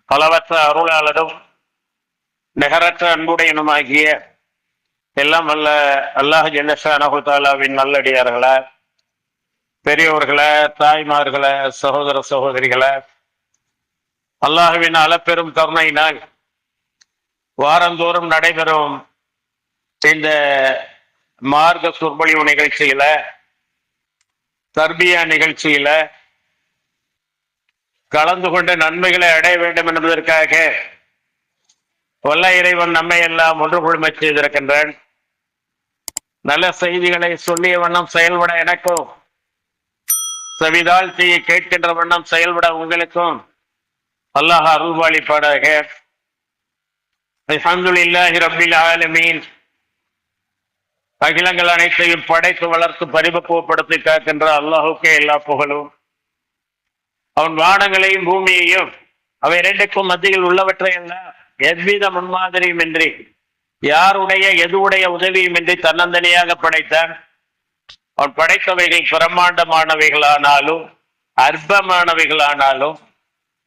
அளவற்ற அருளாளரும் நிகரற்ற அன்புடையனுமாகிய எல்லாம் வல்ல அல்லாஹ் ஜல்லஷானஹு தஆலாவின் நல்லடியார்களே, பெரியோர்களே, தாய்மார்களே, சகோதர சகோதரிகளே, அல்லாஹுவின் அளப்பெரும் கருணையினால் வாரந்தோறும் நடைபெறும் இந்த மார்க்க சொற்பொழிவு நிகழ்ச்சியில, தர்பியா நிகழ்ச்சியில கலந்து கொண்ட நன்மைகளை அடைய வேண்டும் என்பதற்காக வல்ல இறைவன் நம்மை எல்லாம் ஒன்று குழுமை செய்திருக்கின்றான். நல்ல செய்திகளை சொல்லிய வண்ணம் செயல்பட எனக்கும், செவிதாழ்த்தியை கேட்கின்ற வண்ணம் செயல்பட உங்களுக்கும் அல்லாஹ் அருள்வாளிப்பாடாக. அல்ஹம்துலில்லாஹி ரப்பில் ஆலமீன். அகிலங்கள் அனைத்தையும் படைத்து வளர்த்து பரிபக்குவப்படுத்தி காக்கின்ற அல்லாஹுக்கே எல்லா புகழும். அவன் வானங்களையும் பூமியையும் அவை இரண்டுக்கும் மத்தியில் உள்ளவற்றை எல்லாம் எவ்வித முன்மாதிரியும் இன்றி, யாருடைய எதுவுடைய உதவியும் இன்றி தன்னந்தனியாக படைத்தான். அவன் படைத்தவைகள் பிரம்மாண்டமானவைகளானாலும் அற்பமானவைகளானாலும்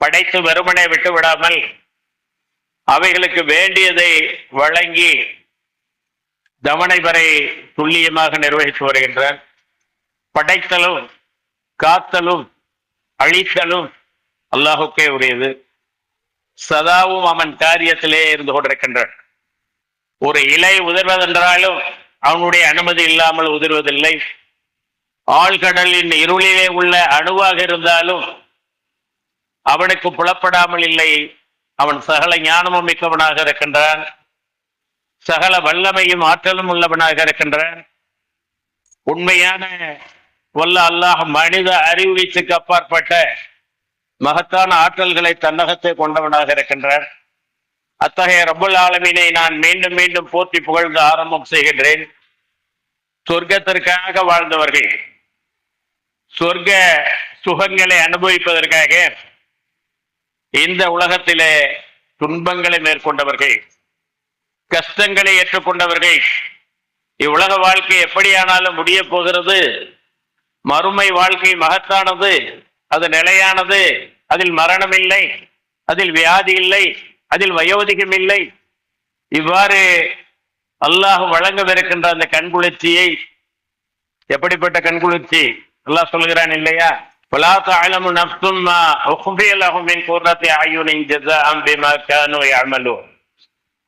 படைத்து வெறுமனே விட்டு விடாமல் அவைகளுக்கு வேண்டியதை வழங்கி தவணை வரை துல்லியமாக நிர்வகித்து வருகின்றான். படைத்தலும் காத்தலும் அழித்தலும் அல்லாஹுக்கே உரியது. சதாவும் அவன் காரியத்திலே இருந்து கொண்டிருக்கின்றான். ஒரு இலை உதிர்வதென்றாலும் அவனுடைய அனுமதி இல்லாமல் உதிர்வதில்லை. ஆழ்கடலின் இருளிலே உள்ள அணுவாக இருந்தாலும் அவனுக்கு புலப்படாமல் இல்லை. அவன் சகல ஞானமும் மிக்கவனாக இருக்கின்றான், சகல வல்லமையும் ஆற்றலும் உள்ளவனாக இருக்கின்றான். உண்மையான வல்ல அல்லாஹ் மனித அறிவு வீச்சுக்கு அப்பாற்பட்ட மகத்தான ஆற்றல்களை தன்னகத்தை கொண்டவனாக இருக்கின்றான். அத்தகைய ரப்புல் ஆலமீனை நான் மீண்டும் மீண்டும் போற்றி புகழ்ந்து ஆரம்பம் செய்கின்றேன். சொர்க்கத்திற்காக வாழ்ந்தவர்கள், சொர்க்க சுகங்களை அனுபவிப்பதற்காக இந்த உலகத்திலே துன்பங்களை மேற்கொண்டவர்கள், கஷ்டங்களை ஏற்றுக்கொண்டவர்கள், இவ்வுலக வாழ்க்கை எப்படியானாலும் முடிய போகிறது, மறுமை வாழ்க்கை மகத்தானது, அது நிலையானது, அதில் மரணம் இல்லை, அதில் வியாதி இல்லை, அதில் வயோதிகம் இல்லை, இவ்வாறு அல்லாஹ் வழங்கவிருக்கின்ற அந்த கண்குளிர்ச்சியை, எப்படிப்பட்ட கண்குளிர்ச்சி அல்லாஹ் சொல்கிறான் இல்லையா? وَلَا تَعْلَمُ نَفْسٌ مَا أُخْفِيَ لَهُم مِّن قُرَّةِ أَعْيُنٍ جَزَاءً بِمَا كَانُوا يَعْمَلُونَ.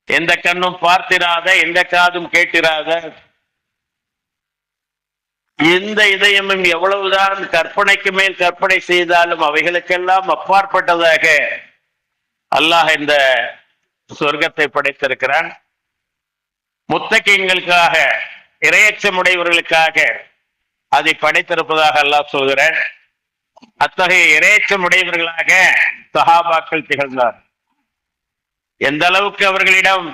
எந்த கண்ணும் பார்த்திராத, எந்த காதும் கேட்டிராத, எந்த இதயமும் எவ்வளவுதான் கற்பனைக்கு மேல் கற்பனை செய்தாலும் அவைகளுக்கெல்லாம் அப்பாற்பட்டதாக அல்லாஹ் இந்த சொர்க்கத்தை படைத்திருக்கிறான். முத்தகீன்களுக்காக, இறையச்சமுடையவர்களுக்காக அதை படைத்திருப்பதாக அல்லாஹ் சொல்கிறான். அத்தகைய இறையச்சமுடையவர்களாக சஹாபாக்கள் திகழ்ந்தார். எந்த அளவுக்கு அவர்களிடம்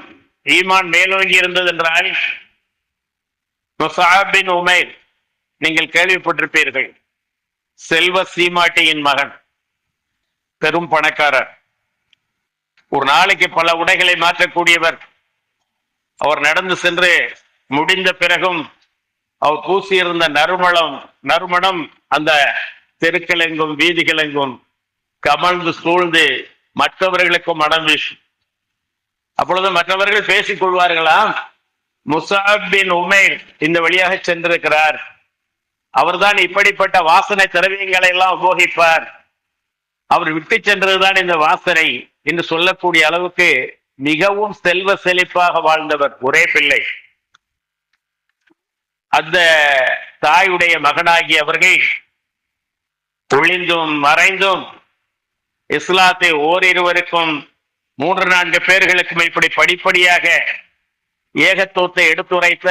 ஈமான் மேலோங்கி இருந்தது என்றால், முஸஅப் பின் உமைர், நீங்கள் கேள்விப்பட்டிருப்பீர்கள், செல்வ சீமாட்டியின் மகன், பெரும் பணக்காரர், ஒரு நாளைக்கு பல உடைகளை மாற்றக்கூடியவர். அவர் நடந்து சென்று முடிந்த பிறகும் அவர் பூசியிருந்த நறுமணம் அந்த தெருக்களெங்கும் வீதிகளெங்கும் கமழ்ந்து சூழ்ந்து மற்றவர்களுக்கும் மனம் வீசும். அப்பொழுது மற்றவர்கள் பேசிக் கொள்வார்களாம், முஸஅப் பின் உமைர் இந்த வழியாக சென்றிருக்கிறார், அவர்தான் இப்படிப்பட்ட வாசனை திரவியங்களை எல்லாம் உபயோகிப்பார், அவர் விட்டு சென்றதுதான் இந்த வாசனை என்று சொல்லக்கூடிய அளவுக்கு மிகவும் செல்வ செழிப்பாக வாழ்ந்தவர், ஒரே பிள்ளை. அந்த தாயுடைய மகனாகிய அவர்கள் ஒளிந்தும் மறைந்தும் இஸ்லாத்தை ஓரிருவருக்கும் 3-4 பேர்களுக்கும் இப்படி படிப்படியாக ஏகத்துவத்தை எடுத்துரைத்த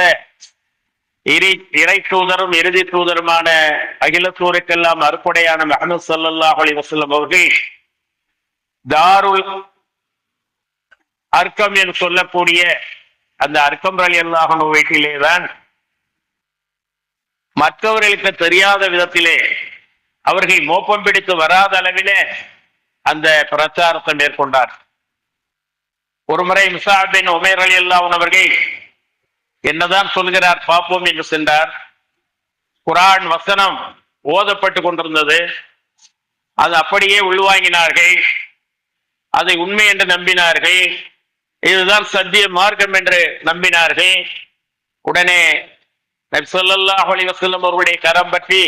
இறை தூதரும் இறுதி தூதருமான அகிலத்தூருக்கெல்லாம் அருக்குடையான முஹம்மது ஸல்லல்லாஹு அலைஹி வஸல்லம் அவர்கள் தாருல் அர்க்கம் என்று சொல்லக்கூடிய அந்த அர்க்கம் ரலியல்லாஹு அன்ஹு வீட்டிலேதான் மற்றவர்களுக்கு தெரியாத விதத்திலே, அவர்கள் மோப்பம் பிடித்து வராத அளவிலே அந்த பிரச்சாரத்தை மேற்கொண்டார். ஒருமுறை முஸஅப் பின் உமைர் ரலியல்லாஹு அன்ஹு அவர்கள் என்னதான் சொல்கிறார் பார்ப்போம் என்று சென்றார். குர்ஆன் வசனம் ஓதப்பட்டு கொண்டிருந்தது. அது அப்படியே உள்வாங்கினார்கள். அதை உண்மை என்று நம்பினார்கள். இதுதான் சத்திய மார்க்கம் என்று நம்பினார்கள். உடனே நபி ஸல்லல்லாஹு அலைஹி வஸல்லம் அவர்களுடைய கரம் பற்றி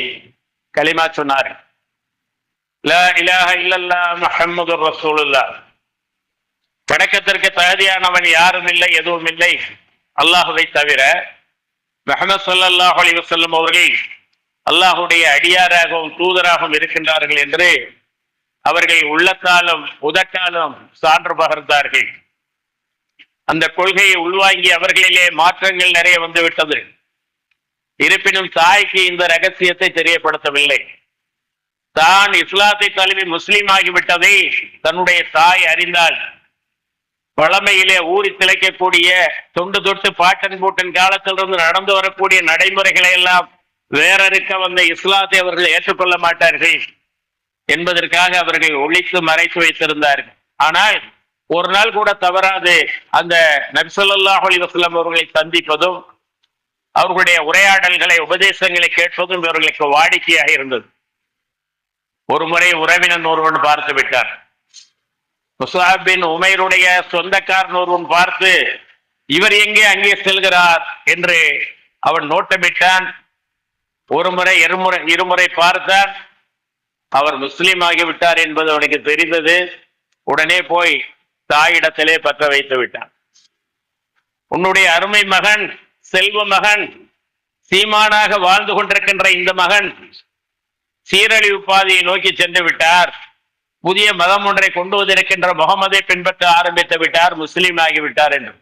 கலிமா சொன்னார்கள். லா இலாஹ இல்லல்லாஹ் முஹம்மதுர் ரசூலுல்லாஹ். வணக்கத்திற்கு தகுதியானவன் யாரும் இல்லை, எதுவும் இல்லை அல்லாஹுவை தவிர. முஹம்மது ஸல்லல்லாஹு அலைஹி வஸல்லம் அவர்கள் அல்லாஹுடைய அடியாராகவும் தூதராகவும் இருக்கின்றார்கள் என்று அவர்கள் உள்ளத்தாலும் உதட்டாலும் சான்று பகர்ந்தார்கள். அந்த கொள்கையை உள்வாங்கி அவர்களிலே மாற்றங்கள் நிறைய வந்துவிட்டது. இருப்பினும் தாய்க்கு இந்த ரகசியத்தை தெரியப்படுத்தவில்லை. தான் இஸ்லாத்தை தழுவி முஸ்லீம் ஆகிவிட்டதை தன்னுடைய தாய் அறிந்தால் பழமையிலே ஊறி திளைக்கக்கூடிய தொண்டு தொட்டு பாட்டன் பூட்டன் காலத்திலிருந்து நடந்து வரக்கூடிய நடைமுறைகளை எல்லாம் வேறறுக்க வந்த இஸ்லாத்தை அவர்கள் ஏற்றுக்கொள்ள மாட்டார்கள் என்பதற்காக அவர்கள் ஒழித்து மறைத்து வைத்திருந்தார்கள். ஆனால் ஒரு நாள் கூட தவறாது அந்த நபி ஸல்லல்லாஹு அலைஹி வஸல்லம் அவர்களை சந்திப்பதும் அவர்களுடைய உரையாடல்களை உபதேசங்களை கேட்பதும் இவர்களுக்கு வாடிக்கையாக இருந்தது. ஒரு முறை உறவினன் ஒருவன் பார்த்து விட்டார். முஸஅப் பின் உமைருடைய சொந்தக்காரன் ஒருவன் பார்த்து இவர் எங்கே அங்கே செல்கிறார் என்று அவன் நோட்டமிட்டான். ஒரு முறை இருமுறை பார்த்தான். அவர் முஸ்லீம் ஆகிவிட்டார் என்பது அவனுக்கு தெரிந்தது. உடனே போய் தாயிடத்திலே பற்ற வைத்து விட்டான். உன்னுடைய அருமை மகன், செல்வ மகன், சீமானாக வாழ்ந்து கொண்டிருக்கின்ற இந்த மகன் சீரழிவு பாதையை நோக்கி சென்று விட்டார். புதிய மதம் ஒன்றை கொண்டு வந்திருக்கின்ற முகமதை பின்பற்ற ஆரம்பித்து விட்டார், முஸ்லீம் ஆகிவிட்டார் என்று.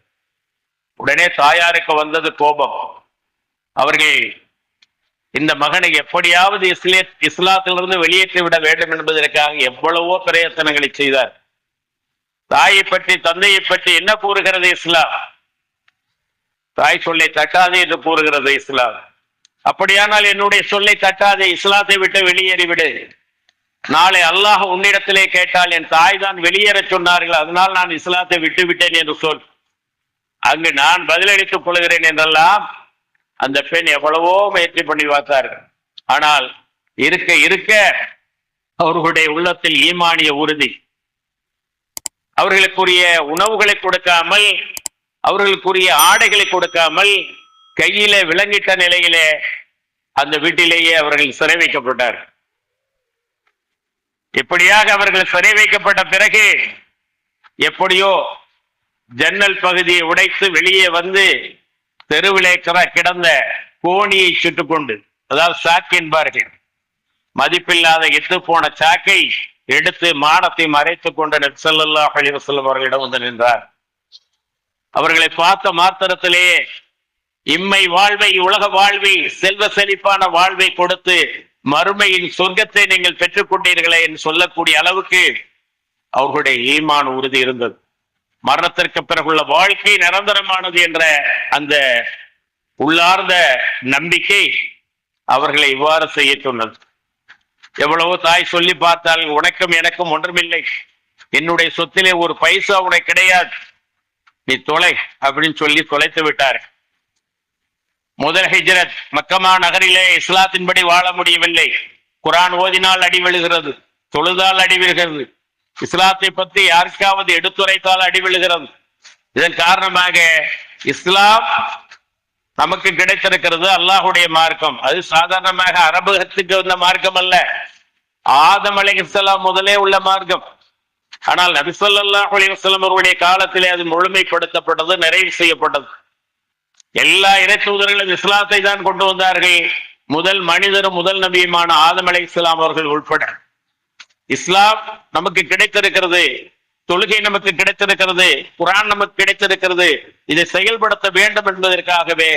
உடனே தாயாருக்கு வந்தது கோபம். அவர்கள் இந்த மகனை எப்படியாவது இஸ்லாத்திலிருந்து வெளியேற்றி விட வேண்டும் என்பதற்காக எவ்வளவோ பிரயத்தனங்களை செய்தார். தாயை பற்றி தந்தையை பற்றி என்ன கூறுகிறது இஸ்லாம்? தாய் சொல்லை தட்டாதே என்று கூறுகிறது இஸ்லாம். அப்படியானால் என்னுடைய சொல்லை தட்டாதே, இஸ்லாத்தை விட்டு வெளியேறிவிடு. நாளை அல்லாஹ் உன்னிடத்திலே கேட்டால் என் தாய் தான் வெளியேற சொன்னார்கள், அதனால் நான் இஸ்லாத்தை விட்டு விட்டேன் என்று சொல். அங்கு நான் பதிலளித்துக் கொள்கிறேன் என்றெல்லாம் அந்த பெண் எவ்வளவோ முயற்சி பண்ணி பார்த்தார்கள். ஆனால் இருக்க இருக்க அவர்களுடைய உள்ளத்தில் ஈமானிய உறுதி. அவர்களுக்குரிய உணவுகளை கொடுக்காமல், அவர்களுக்குரிய ஆடைகளை கொடுக்காமல் கையிலே விளங்கிட்ட நிலையிலே அந்த வீட்டிலேயே அவர்கள் சிறை வைக்கப்பட்டார். இப்படியாக அவர்கள் சிறை வைக்கப்பட்ட பிறகு எப்படியோ ஜன்னல் பகுதியை உடைத்து வெளியே வந்து தெருவிலே கிடந்த கோணியை சுட்டுக்கொண்டு, அதாவது சாக்கு என்பார்கள், மதிப்பில்லாத எட்டு போன சாக்கை எடுத்து மானத்தை மறைத்துக் கொண்ட நபி ஸல்லல்லாஹு அலைஹி வஸல்லம் அவர்களிடம் வந்து நின்றார். அவர்களை பார்த்த மாத்திரத்திலேயே இம்மை வாழ்வை, உலக வாழ்வை, செல்வ செழிப்பான வாழ்வை கொடுத்து மறுமையின் சொர்க்கத்தை நீங்கள் பெற்றுக் கொண்டீர்களே என்று சொல்லக்கூடிய அளவுக்கு அவர்களுடைய ஈமான் உறுதி இருந்தது. மரணத்திற்கு பிறகுள்ள வாழ்க்கை நிரந்தரமானது என்ற அந்த உள்ளார்ந்த நம்பிக்கை அவர்களை இவ்வாறு செய்ய சொன்னது. எவ்வளவோ தாய் சொல்லி பார்த்தால் உனக்கும் எனக்கும் ஒன்றுமில்லை, என்னுடைய சொத்திலே ஒரு பைசா உனக்கு கிடையாது, நீ தொலை அப்படின்னு சொல்லி தொலைத்து விட்டார். முதல் ஹிஜ்ரத் மக்கமா நகரிலே இஸ்லாத்தின்படி வாழ முடியவில்லை. குர்ஆன் ஓதினால் அடி விழுகிறது, தொழுதால் அடி விழுகிறது, இஸ்லாத்தை பற்றி யாருக்காவது எடுத்துரைத்தால் அடி விழுகிறது. இதன் காரணமாக இஸ்லாம் நமக்கு கிடைத்திருக்கிறது அல்லாஹுடைய மார்க்கம். அது சாதாரணமாக அரபகத்துக்கு வந்த மார்க்கம் அல்ல, ஆதம் அலைஹிஸ்ஸலாம் முதலே உள்ள மார்க்கம். ஆனால் நபி ஸல்லல்லாஹு அலைஹி வஸல்லம் அவருடைய காலத்திலே அது முழுமைப்படுத்தப்பட்டது, நிறைவு செய்யப்பட்டது. எல்லா இறை தூதர்களும் இஸ்லாத்தை தான் கொண்டு வந்தார்கள். முதல் மனிதரும் முதல் நபியுமான ஆதம் அலைஹிஸ்ஸலாம் அவர்கள் உட்பட இஸ்லாம் நமக்கு கிடைத்திருக்கிறது, தொழுகை நமக்கு கிடைத்திருக்கிறது, குர்ஆன் நமக்கு கிடைத்திருக்கிறது. இதை செயல்படுத்த வேண்டும் என்பதற்காகவே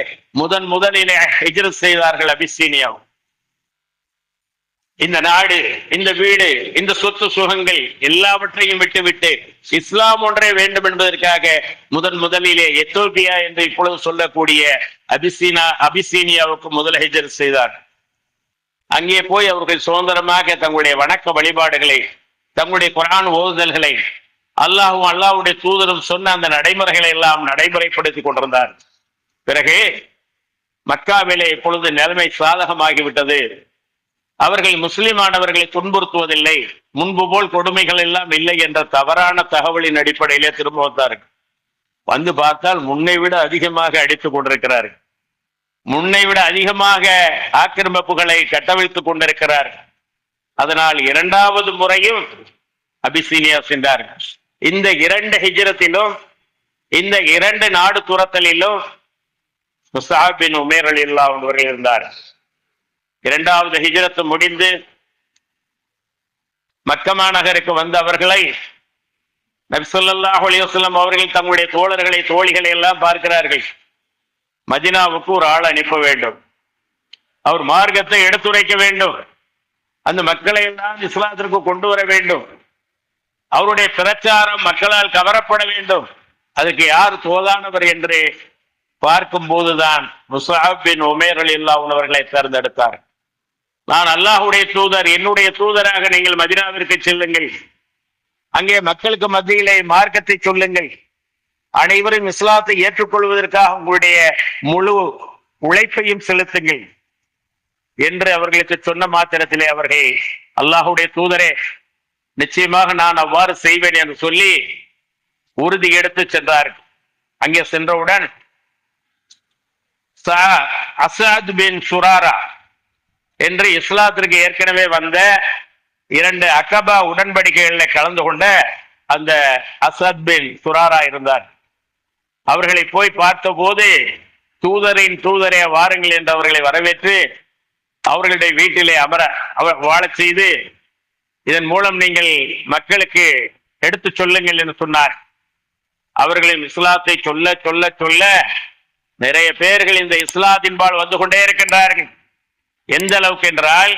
முதலிலே ஹிஜ்ரத் செய்தார்கள் அபிசீனியா. இந்த நாடு, இந்த வீடு, இந்த சொத்து சுகங்கள் எல்லாவற்றையும் விட்டுவிட்டு இஸ்லாம் ஒன்றே வேண்டும் என்பதற்காக முதலிலே எத்தோப்பியா என்று இப்பொழுது சொல்லக்கூடிய அபிசீனியாவுக்கு முதல் ஹிஜ்ரத் செய்தார். அங்கே போய் அவர்கள் சுதந்திரமாக தங்களுடைய வணக்க வழிபாடுகளை, தங்களுடைய குர்ஆன் ஓதுதல்களை, அல்லாஹ்வுடைய தூதரும் சொன்ன அந்த நடைமுறைகளை எல்லாம் நடைமுறைப்படுத்திக் கொண்டிருந்தார். பிறகு மக்காவிலே இப்பொழுது நிலைமை சாதகமாகிவிட்டது. அவர்கள் முஸ்லிமானவர்களை துன்புறுத்துவதில்லை, முன்பு போல் கொடுமைகள் எல்லாம் இல்லை என்ற தவறான தகவலின் அடிப்படையிலே திரும்ப வந்தார்கள். வந்து பார்த்தால் முன்னை விட அதிகமாக அடித்துக் கொண்டிருக்கிறார்கள், முன்னை விட அதிகமாக ஆக்கிரமிப்புகளை கட்டவிழ்த்துக் கொண்டிருக்கிறார்கள். அதனால் இரண்டாவது முறையும் அபிசீனியா சென்றார்கள். இந்த 2 ஹிஜ்ரத்திலும் இந்த 2 நாடு துரத்தலிலும் முஸ்அப் பின் உமைர் ரலியல்லாஹு அன்ஹு அவர்கள் இருந்தார். இரண்டாவது ஹிஜ்ரத் முடிந்து மக்கா மாநகருக்கு வந்த அவர்களை நபி ஸல்லல்லாஹு அலைஹி வஸல்லம் அவர்கள் தங்களுடைய தோழர்களை தோழிகளை எல்லாம் பார்க்கிறார்கள். மதீனாவுக்கு ஒரு ஆள் அனுப்ப வேண்டும், அவர் மார்க்கத்தை எடுத்துரைக்க வேண்டும், அந்த மக்களை எல்லாம் இஸ்லாத்திற்கு கொண்டு வர வேண்டும், அவருடைய பிரச்சாரம் மக்களால் கவரப்பட வேண்டும். அதுக்கு யார் தோதானவர் என்று பார்க்கும் போதுதான் முஸ்அப் பின் உமைர் ரலியல்லாஹு அன்ஹு அவர்களை தேர்ந்தெடுத்தார். நான் அல்லாஹ்வுடைய தூதர், என்னுடைய தூதராக நீங்கள் மதீனாவிற்கு செல்லுங்கள், அங்கே மக்களுக்கு மத்தியிலே மார்க்கத்தை சொல்லுங்கள், அனைவரும் இஸ்லாத்தை ஏற்றுக்கொள்வதற்காக உங்களுடைய முழு உழைப்பையும் செலுத்துங்கள் என்று அவர்களுக்கு சொன்ன மாத்திரத்திலே அவர்கள் அல்லாஹ்வுடைய தூதரே நிச்சயமாக நான் அவ்வாறு செய்வேன் என்று சொல்லி உறுதி எடுத்து சென்றார்கள். அங்கே சென்றவுடன் அஸத் பின் சுராரா என்று இஸ்லாத்திற்கு ஏற்கனவே வந்த 2 அகபா உடன்படிக்கைகளில் கலந்து கொண்ட அந்த அஸத் பின் சுராரா இருந்தார். அவர்களை போய் பார்த்த போது தூதரின் தூதரே வாருங்கள் என்று அவர்களை வரவேற்று அவர்களுடைய வீட்டிலே வாழச் செய்து இதன் மூலம் நீங்கள் மக்களுக்கு எடுத்து சொல்லுங்கள் என்று சொன்னார். அவர்களின் இஸ்லாத்தை சொல்ல சொல்ல சொல்ல நிறைய பேர்கள் இந்த இஸ்லாத்தின்பால் வந்து கொண்டே இருக்கின்றார்கள். எந்த அளவுக்கு என்றால்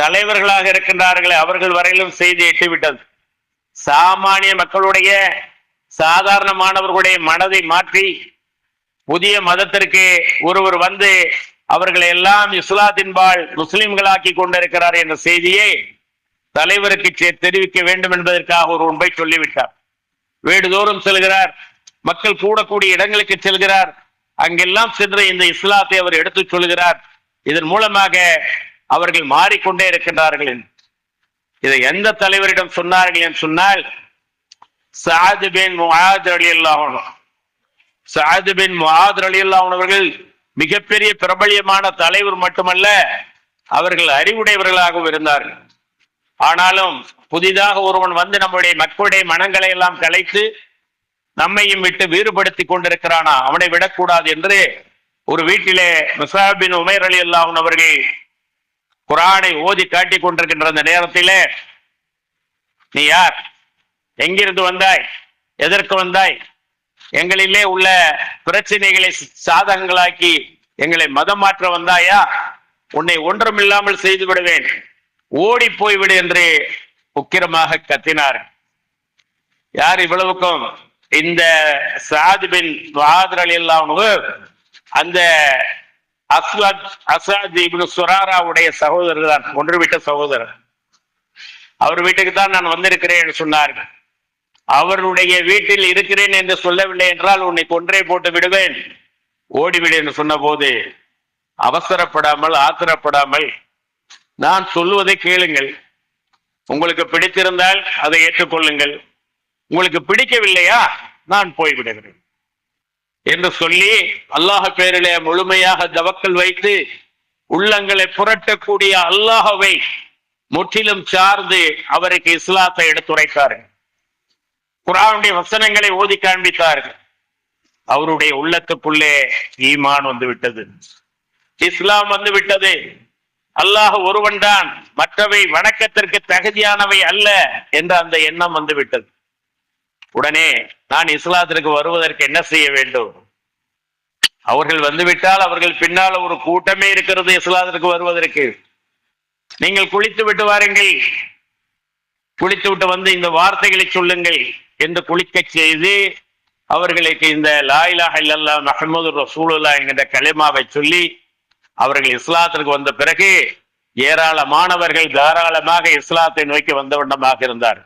தலைவர்களாக இருக்கின்றார்களே அவர்கள் வரையிலும் செய்தி எட்டிவிட்டது. சாமானிய மக்களுடைய சாதாரணமானவர்களுடைய மனதை மாற்றி புதிய மதத்திற்கு ஒருவர் வந்து அவர்களை எல்லாம் இஸ்லாத்தின்பால் முஸ்லிம்களாக்கி கொண்டிருக்கிறார் என்ற செய்தியை தலைவருக்கு தெரிவிக்க வேண்டும் என்பதற்காக ஒரு உண்மை சொல்லிவிட்டார். வீடுதோறும் செல்கிறார், மக்கள் கூடக்கூடிய இடங்களுக்கு செல்கிறார், அங்கெல்லாம் சென்று இந்த இஸ்லாத்தை அவர் எடுத்துச் சொல்கிறார். இதன் மூலமாக அவர்கள் மாறிக்கொண்டே இருக்கின்றார்கள். இதை எந்த தலைவரிடம் சொன்னார்கள் என்று சொன்னால் சஅத் பின் முஆத் ரலியல்லாஹு அன்ஹு. சஅத் பின் முஆத் ரலியல்லாஹு அன்ஹு அவர்கள் மிகப்பெரிய பிரபல்யமான தலைவர் மட்டுமல்ல, அவர்கள் அறிவுடையவர்களாகவும் இருந்தார்கள். ஆனாலும் புதிதாக ஒருவன் வந்து நம்முடைய மக்களுடைய மனங்களை எல்லாம் கலைத்து நம்மையும் விட்டு வேறுபடுத்தி கொண்டிருக்கிறானா, அவனை விடக்கூடாது என்று ஒரு வீட்டிலே முஸ்அப் பின் உமைர் ரலியல்லாஹு அன்ஹு அவர்கள் குர்ஆனை ஓதி காட்டிக் கொண்டிருக்கின்ற அந்த நேரத்திலே, நீ யார், எங்கிருந்து வந்தாய், எதற்கு வந்தாய், எங்களிலே உள்ள பிரச்சனைகளை சாதகங்களாக்கி எங்களை மதம் மாற்ற வந்தாயா, உன்னை ஒன்றுமில்லாமல் செய்து விடுவேன், ஓடி போய்விடு என்று உக்கிரமாக கத்தினார். யார் இவ்வளவுக்கும்? இந்த சஅத் பின் முஆத் ரலியல்லாஹு அன்ஹு அந்த அஸத் இப்னு சுராராவுடைய சகோதரர் தான், ஒன்றுவிட்ட சகோதரர். அவர் வீட்டுக்கு தான் நான் வந்திருக்கிறேன் என்று சொன்னார்கள். அவருடைய வீட்டில் இருக்கிறேன் என்று சொல்லவில்லை என்றால் உன்னை கொன்றே போட்டு விடுவேன், ஓடிவிடு என்று சொன்ன போது அவசரப்படாமல் ஆத்திரப்படாமல் நான் சொல்லுவதை கேளுங்கள், உங்களுக்கு பிடித்திருந்தால் அதை ஏற்றுக்கொள்ளுங்கள், உங்களுக்கு பிடிக்கவில்லையா நான் போய்விடுகிறேன் என்று சொல்லி அல்லாஹ் பேரிலே முழுமையாக தவக்கல் வைத்து உள்ளங்களை புரட்டக்கூடிய அல்லாஹ்வை முற்றிலும் சார்ந்து அவருக்கு இஸ்லாத்தை எடுத்துரைத்தார்கள். குர்ஆனுடைய வசனங்களை ஓதி காண்பித்தார்கள். அவருடைய உள்ளத்துக்குள்ளே ஈமான் வந்து விட்டது, இஸ்லாம் வந்து விட்டது. அல்லாஹ் ஒருவன் தான், மற்றவை வணக்கத்திற்கு தகுதியானவை அல்ல என்ற அந்த எண்ணம் வந்து விட்டது. உடனே நான் இஸ்லாத்திற்கு வருவதற்கு என்ன செய்ய வேண்டும்? அவர்கள் வந்துவிட்டால் அவர்கள் பின்னால் ஒரு கூட்டமே இருக்கிறது இஸ்லாத்திற்கு வருவதற்கு. நீங்கள் குளித்து விட்டு வாருங்கள், குளித்து விட்டு வந்து இந்த வார்த்தைகளை சொல்லுங்கள் என்று குளிக்க செய்து அவர்களுக்கு இந்த லா இலாஹ இல்லல்லாஹ் முஹம்மது ரசூலுல்லாஹ் என்கிற கலிமாவை சொல்லி அவர்கள் இஸ்லாத்திற்கு வந்த பிறகு ஏராளமானவர்கள் தாராளமாக இஸ்லாத்தை நோக்கி வந்த வண்ணமாக இருந்தார்.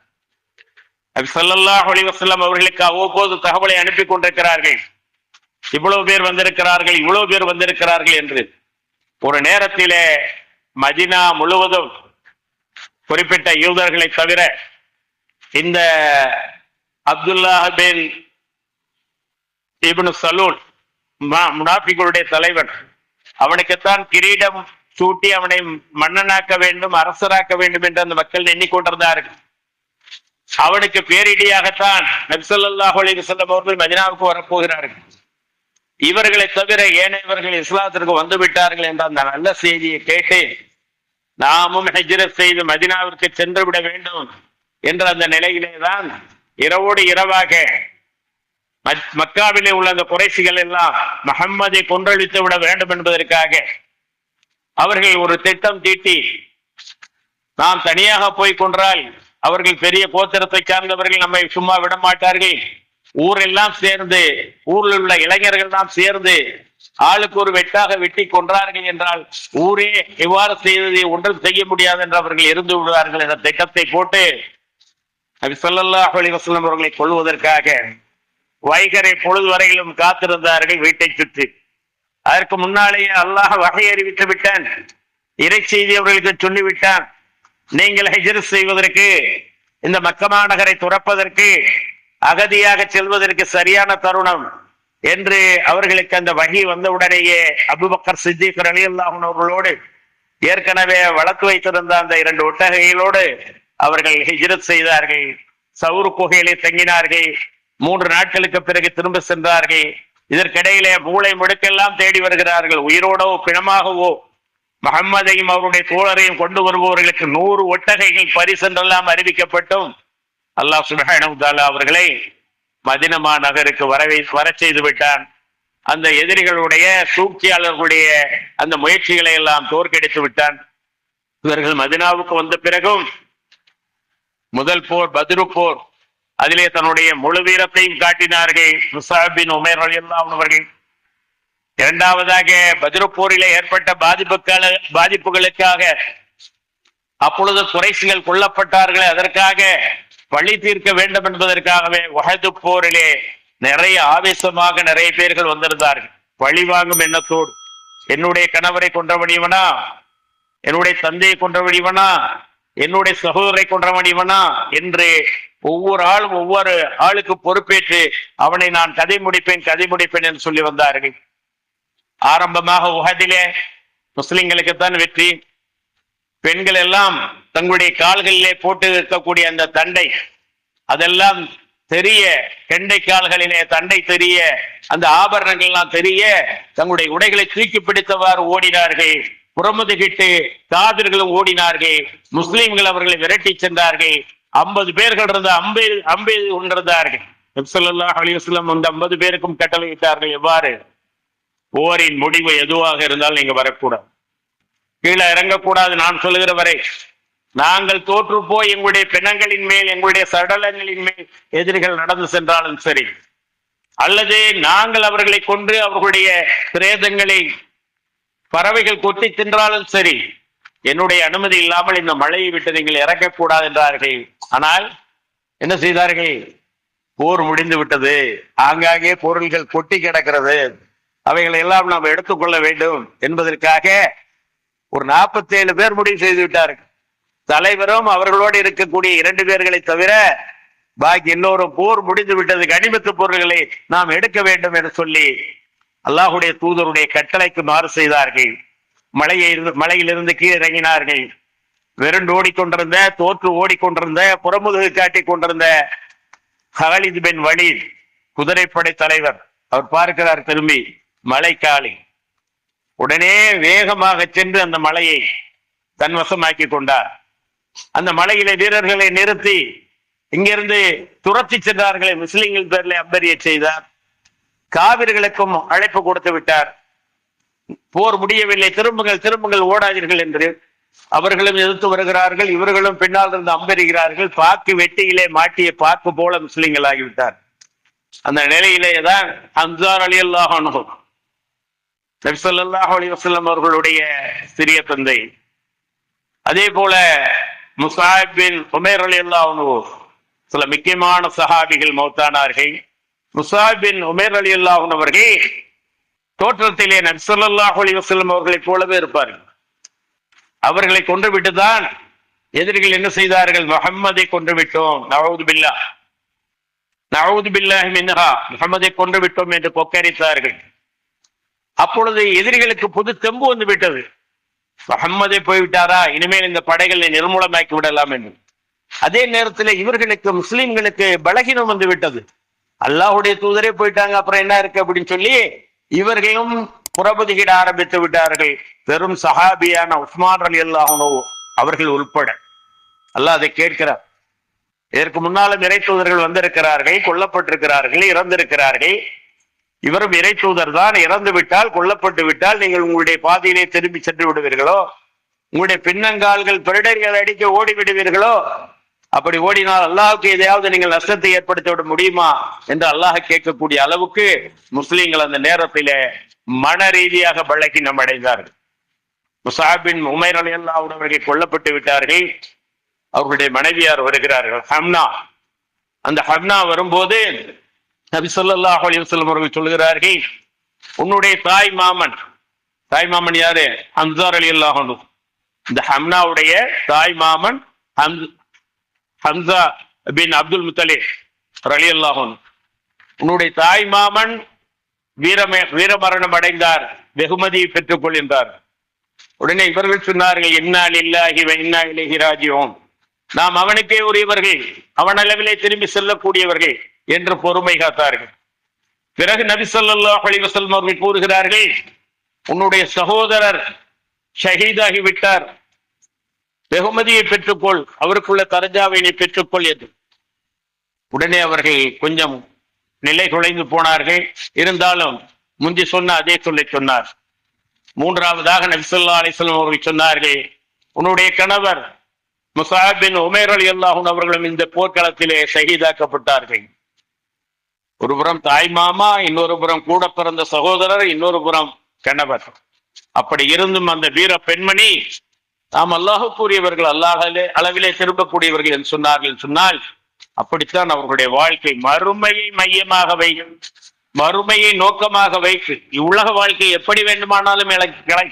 நபி ஸல்லல்லாஹு அலைஹி வஸல்லம் அவர்களுக்கு அவ்வப்போது தகவலை அனுப்பி கொண்டிருக்கிறார்கள், இவ்வளவு பேர் வந்திருக்கிறார்கள், இவ்வளவு பேர் வந்திருக்கிறார்கள் என்று. ஒரு நேரத்திலே மதீனா முழுவதும் குறிப்பிட்ட யூதர்களை தவிர இந்த அப்துல்லா பின் இப்னு சலூல் முனாஃபிகளுடைய தலைவன், அவனுக்குத்தான் கிரீடம் சூட்டி அவனை மன்னனாக்க வேண்டும், அரசராக்க வேண்டும் என்று அந்த மக்கள் எண்ணிக்கொண்டிருந்தார்கள். அவனுக்கு பேரிடியாகத்தான் நபி ஸல்லல்லாஹு அலைஹி வஸல்லம் அவர்கள் மதீனாவுக்கு வரப்போகிறார்கள். இவர்களை தவிர ஏனையவர்கள் இஸ்லாத்திற்கு வந்து விட்டார்கள் என்ற அந்த நல்ல செய்தியை கேட்டு நாமும் ஹிஜ்ரத் செய்து மதீனாவிற்கு சென்று விட வேண்டும் என்ற அந்த நிலையிலே தான் இரவோடு இரவாக மக்காவிலே உள்ள அந்த குறைஷிகள் எல்லாம் முஹம்மதை கொன்றழித்து விட வேண்டும் என்பதற்காக அவர்கள் ஒரு திட்டம் தீட்டி, நாம் தனியாக போய் கொன்றால் அவர்கள் பெரிய கோத்திரத்தை சார்ந்தவர்கள் நம்மை சும்மா விட மாட்டார்கள், ஊரெல்லாம் சேர்ந்து ஊரில் உள்ள இளைஞர்கள் எல்லாம் சேர்ந்து ஆளுக்கு ஒரு வெட்டாக வெட்டி கொன்றார்கள் என்றால் ஊரே இவ்வாறு செய்ததை ஒன்றும் செய்ய முடியாது என்று அவர்கள் இருந்து விடுவார்கள் என்ற திட்டத்தை போட்டு நபி ஸல்லல்லாஹு அலைஹி வஸல்லம் அவர்களை கொல்வதற்காக வைகரை பொழுது வரையிலும் காத்திருந்தார்கள் வீட்டை சுற்றி. அதற்கு முன்னாலேயே அல்லாஹ் வகை அறிவித்து விட்டான், இறை செய்தி அவர்களுக்கு சொல்லிவிட்டான், நீங்கள் ஹிஜ்ரத் செய்வதற்கு, இந்த மக்கமா நகரை துறப்பதற்கு, அகதியாக செல்வதற்கு சரியான தருணம் என்று அவர்களுக்கு அந்த வகை வந்தவுடனேயே அபூபக்கர் சித்திக் ரலியல்லாஹு அன்ஹு அவர்களோடு ஏற்கனவே வளர்த்து வைத்திருந்த அந்த 2 ஒட்டகைகளோடு அவர்கள் ஹிஜ்ரத் செய்தார்கள். சவுர் குகையிலே தங்கினார்கள். 3 நாட்களுக்கு பிறகு திரும்ப சென்றார்கள். இதற்கிடையிலே மூளை முடுக்கெல்லாம் தேடி வருகிறார்கள். உயிரோடோ பிணமாகவோ முஹம்மதையும் அவருடைய தோழரையும் கொண்டு வருபவர்களுக்கு 100 ஒட்டகைகள் பரிசென்றெல்லாம் அறிவிக்கப்பட்டும் அல்லாஹ் சுப்ஹானஹு வ தஆலா அவர்களை மதீனா நகருக்கு வர செய்து விட்டான். அந்த எதிரிகளுடைய சூழ்ச்சியாளர்களுடைய அந்த முயற்சிகளை எல்லாம் தோற்கடித்து விட்டான். இவர்கள் மதீனாவுக்கு வந்த பிறகும் முதல் போர் பத்ரு போர், அதிலே தன்னுடைய முழு வீரத்தையும் காட்டினார்கள் முஸஅப் பின் உமைர் ரலியல்லாஹு அன்ஹு அவர்கள். இரண்டாவதாக பத்ரு போரிலே ஏற்பட்ட பாதிப்புகளுக்காக அப்பொழுது குறைஷிகள் கொல்லப்பட்டார்கள், அதற்காக பழி தீர்க்க வேண்டும் என்பதற்காகவே உஹது போரிலே நிறைய ஆவேசமாக நிறைய பேர்கள் வந்திருந்தார்கள். பழி வாங்கும் எண்ணத்தோடு, என்னுடைய கணவரை கொன்றவனிவனா, என்னுடைய தந்தையை கொன்றவனிவனா, என்னுடைய சகோதரை கொன்றவனிவனா என்று ஒவ்வொரு ஆளும் ஒவ்வொரு ஆளுக்கு பொறுப்பேற்று அவனை நான் கதை முடிப்பேன் என்று சொல்லி வந்தார்கள். ஆரம்பமாக உஹதிலே முஸ்லிம்களுக்குத்தான் வெற்றி. பெண்கள் எல்லாம் தங்களுடைய கால்களிலே போட்டு இருக்கக்கூடிய அந்த தண்டை, அதெல்லாம் தெரிய, கெண்டை கால்களிலே தண்டை தெரிய, அந்த ஆபரணங்கள் எல்லாம் தெரிய தங்களுடைய உடைகளை தூக்கி பிடித்தவாறு ஓடினார்கள். புறமுதுகிட்டு காவிர்களும் ஓடினார்கள். முஸ்லிம்கள் அவர்களை விரட்டி சென்றார்கள். 50 பேர்கள் இருந்த அம்பை கொண்டிருந்தார்கள். நபி ஸல்லல்லாஹு அலைஹி வஸல்லம் அந்த 50 பேருக்கும் கட்டளையிட்டார்கள், எவ்வாறு போரின் முடிவு எதுவாக இருந்தாலும் நீங்க வரக்கூடாது, கீழே இறங்கக்கூடாது, நான் சொல்லுகிற வரை. நாங்கள் தோற்று போய் எங்களுடைய பிணங்களின் மேல், எங்களுடைய சடலங்களின் மேல் எதிரிகள் நடந்து சென்றாலும் சரி, அல்லது நாங்கள் அவர்களை கொன்று அவர்களுடைய பிரேதங்களை பறவைகள் கொத்தி தின்றாலும் சரி, என்னுடைய அனுமதி இல்லாமல் இந்த மழையை விட்டு நீங்கள் இறக்கக்கூடாது என்றார்கள். ஆனால் என்ன செய்தார்கள்? போர் முடிந்து விட்டது, ஆங்காங்கே பொருள்கள் கொட்டி கிடக்கிறது, அவைகளை எல்லாம் நாம் எடுத்துக்கொள்ள வேண்டும் என்பதற்காக ஒரு 47 பேர் முடிவு செய்து விட்டார்கள். தலைவரும் அவர்களோடு இருக்கக்கூடிய 2 பேர்களை தவிர பாக்கி எல்லோரும் போர் முடிந்து விட்டது, கனிமத்து பொருள்களை நாம் எடுக்க வேண்டும் என்று சொல்லி அல்லாஹுடைய தூதருடைய கட்டளைக்கு மாறு செய்தார்கள். மலையிலிருந்து கீழே இறங்கினார்கள். வெறுண்டு ஓடிக்கொண்டிருந்த, தோற்று ஓடிக்கொண்டிருந்த, புறமுதுகு காட்டிக் கொண்டிருந்த ஹாலித் பின் வலீத் குதிரைப்படை தலைவர், அவர் பார்க்கிறார் திரும்பி மலைக்காலி. உடனே வேகமாக சென்று அந்த மலையை தன் வசமாக்கி கொண்டார். அந்த மலையிலே வீரர்களை நிறுத்தி இங்கிருந்து துரத்தி சென்றார்களே முஸ்லிம்கள் பேர்ல அம்பரிய செய்தார். காவிர்களுக்கும் அழைப்பு கொடுத்து விட்டார். போர் முடியவில்லை, திரும்புங்கள் ஓடாதீர்கள் என்று அவர்களும் எதிர்த்து வருகிறார்கள். இவர்களும் பின்னால் இருந்து அம்பெறுகிறார்கள். பாக்கு வெட்டியிலே மாட்டிய பாக்கு போல முஸ்லிம்கள் ஆகிவிட்டார். அந்த நிலையிலேதான் அன்சார் ரலியல்லாஹு அன்ஹு, நபி ஸல்லல்லாஹு அலைஹி வஸல்லம் அவர்களுடைய சிறிய தந்தை, அதே போல முஸஅப் பின் உமைர் ரலியல்லாஹு அன்ஹு, சில முக்கியமான சஹாபிகள் மௌத்தானார்கள். முஸஅப் பின் உமைர் ரலியல்லாஹு அன்ஹு அவர்கள் தோற்றத்திலே நபி ஸல்லல்லாஹு அலைஹி வஸல்லம் அவர்களை போலவே இருப்பார்கள். அவர்களை கொன்று விட்டுதான் எதிரிகள் என்ன செய்தார்கள்? முஹம்மதை கொன்று விட்டோம், நஊது பில்லாஹ், நஊது பில்லாஹி மின்ஹா, முஹம்மதை கொன்று விட்டோம் என்று கொக்கரித்தார்கள். அப்பொழுது எதிரிகளுக்கு புது தெம்பு வந்து விட்டது. முஹம்மதே போய்விட்டாரா, இனிமேல் இந்த படைகளை நிர்மூலமாக்கி விடலாம் என்று. அதே நேரத்தில் இவர்களுக்கு, முஸ்லிம்களுக்கு பலகீனம் வந்து விட்டது. அல்லாஹ்வுடைய தூதரே போயிட்டாங்க, அப்புறம் என்ன இருக்கு அப்படின்னு சொல்லி இவர்களும் புறபதிகிட ஆரம்பித்து விட்டார்கள். பெரும் சஹாபியான உஸ்மான் ரலியல்லாஹு அன்ஹு அவர்கள் உள்பட. அல்லாஹ் அதை கேட்கிறார். இதற்கு முன்னாலும் இறை தூதர்கள் வந்திருக்கிறார்கள், கொல்லப்பட்டிருக்கிறார்கள், இறந்திருக்கிறார்கள். இவரும் இறை தூதர் தான். இறந்து விட்டால், கொல்லப்பட்டு விட்டால் நீங்கள் உங்களுடைய பாதையிலே திரும்பி சென்று விடுவீர்களோ? உங்களுடைய பின்னங்கால்கள் பிறடர்கள் அடிக்க ஓடி விடுவீர்களோ? அப்படி ஓடினால் அல்லாஹுக்கு எதையாவது நீங்கள் நஷ்டத்தை ஏற்படுத்தி விட முடியுமா என்று அல்லாஹ் கேட்கக்கூடிய அளவுக்கு முஸ்லிம்கள் அந்த நேரத்திலே மன ரீதியாக பலகீனம் அடைந்தார்கள். முஸஅப் பின் உமைர் ரலியல்லாஹு அன்ஹு அவர்கள் கொல்லப்பட்டு விட்டார்கள். அவர்களுடைய மனைவியார் வருகிறார்கள், ஹம்னா. அந்த ஹம்னா வரும்போது நபி ஸல்லல்லாஹு அலைஹி வஸல்லம் அவர்கள் சொல்கிறார்கள், உன்னுடைய தாய் மாமன் யாரு? ஹம்ஸா ரலியல்லாஹு அன்ஹு. இந்த ஹம்னாவுடைய தாய் மாமன் ஹம்ஸா பின் அப்துல் முத்தலிப் ரலியல்லாஹு அன்ஹு. உன்னுடைய தாய் மாமன் வீரமரணம் அடைந்தார், வெகுமதியை பெற்றுக் கொள்கின்றார். உடனே இவர்கள் சொன்னார்கள், இன்னா லில்லாஹி வ இன்னா இலைஹி ராஜிஊன், நாம் அவனுக்கே உரியவர்கள், அவன் அளவிலே திரும்பி செல்லக்கூடியவர்கள் என்று பொறுமை காத்தார்கள். பிறகு நபி ஸல்லல்லாஹு அலைஹி வஸல்லம் அவர்கள் கூறுகிறார்கள், உன்னுடைய சகோதரர் ஷஹீதாகி விட்டார், வெகுமதியை பெற்றுக்கொள், அவருக்குள்ள தரஜாவை நீ பெற்றுக்கொள் என்று. உடனே அவர்கள் கொஞ்சம் நிலை குலைந்து போனார்கள். இருந்தாலும் முந்தி சொன்ன அதே சொல்லை சொன்னார். மூன்றாவதாக நபி ஸல்லல்லாஹு அலைஹி வஸல்லம் அவர்கள் சொன்னார்கள், உன்னுடைய கணவர் முஸஅப் பின் உமைர் ரலியல்லாஹு அன்ஹு அவர்களும் இந்த போர்க்களத்திலே ஷஹீதாக்கப்பட்டார்கள். ஒரு புறம் தாய் மாமா, இன்னொரு புறம் கூட பிறந்த சகோதரர், இன்னொரு புறம் கணவர். அப்படி இருந்தும் அந்த வீர பெண்மணி நாம் அல்லாஹ்வுக்குரியவர்கள், அல்லாஹ் அளவிலே திரும்பக்கூடியவர்கள் என்று சொன்னால் அப்படித்தான் அவர்களுடைய வாழ்க்கை மறுமையை மையமாக வைக்கும், மறுமையை நோக்கமாக வைத்து. இவ்வுலக வாழ்க்கை எப்படி வேண்டுமானாலும்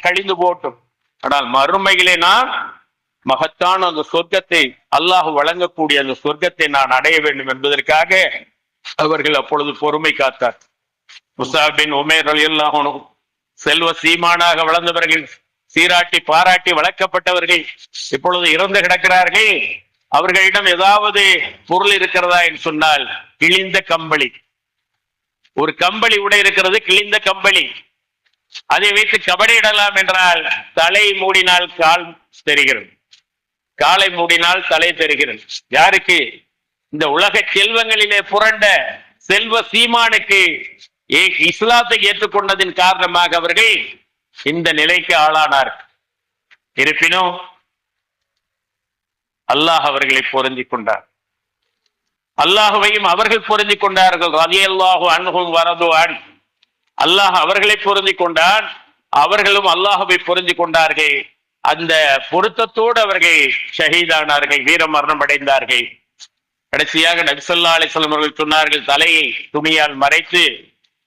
கழிந்து போட்டும், ஆனால் மறுமையிலே நான் மகத்தான அந்த சொர்க்கத்தை, அல்லாஹ் வழங்கக்கூடிய அந்த சொர்க்கத்தை நான் அடைய வேண்டும் என்பதற்காக அவர்கள் அப்பொழுது பொறுமை காத்தார். முஸஅப் பின் உமைர் ரலியல்லாஹு அன்ஹு செல்வ சீமானாக வளர்ந்தவர்கள், சீராட்டி பாராட்டி வளர்க்கப்பட்டவர்கள், இப்பொழுது இறந்து கிடக்கிறார்கள். அவர்களிடம் ஏதாவது பொருள் இருக்கிறதா என்று சொன்னால் கிழிந்த கம்பளி, ஒரு கம்பளி உடை இருக்கிறது, கிழிந்த கம்பளி. அதை வைத்து கபடியிடலாம் என்றால் தலை மூடினால் கால் தெரிகிறது, காலை மூடினால் தலை தெரிகிறது. யாருக்கு? இந்த உலக செல்வங்களிலே புரண்ட செல்வ சீமானுக்கு இஸ்லாத்தை ஏற்றுக்கொண்டதின் காரணமாக அவர்கள் இந்த நிலைக்கு ஆளானார். இருப்பினும் அல்லாஹ் அவர்களை பொருந்திக் கொண்டார், அல்லாஹுவையும் அவர்கள் பொருந்திக் கொண்டார்கள். ரலியல்லாஹு அன்ஹும் வரது அன், அல்லாஹ் அவர்களை பொருந்திக் கொண்டான், அவர்களும் அல்லாஹுவை பொருந்திக் கொண்டார்கள். அந்த பொருத்தத்தோடு அவர்கள் ஷஹீதானார்கள், வீர மரணம் அடைந்தார்கள். கடைசியாக நபி ஸல்லல்லாஹு அலைஹி வஸல்லம் அவர்கள் சொன்னார்கள், தலையை துணியால் மறைத்து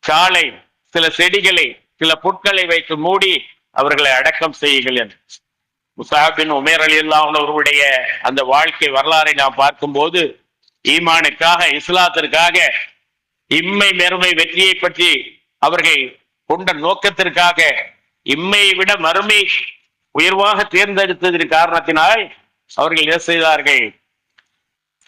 காலை சில செடிகளை, சில புட்களை வைத்து மூடி அவர்களை அடக்கம் செய்யுங்கள் என்று. முஸஅப் பின் உமைர் ரலியல்லாஹு அன்ஹு அவர்களுடைய அந்த வாழ்க்கை வரலாறை நாம் பார்க்கும்போது ஈமானுக்காக, இஸ்லாத்திற்காக, இம்மை மறுமை வெற்றியை பற்றி அவர்கள் கொண்ட நோக்கத்திற்காக, இம்மையை விட மறுமை உயர்வாக தேர்ந்தெடுத்ததன் காரணத்தினால் அவர்கள் என்ன செய்தார்கள்?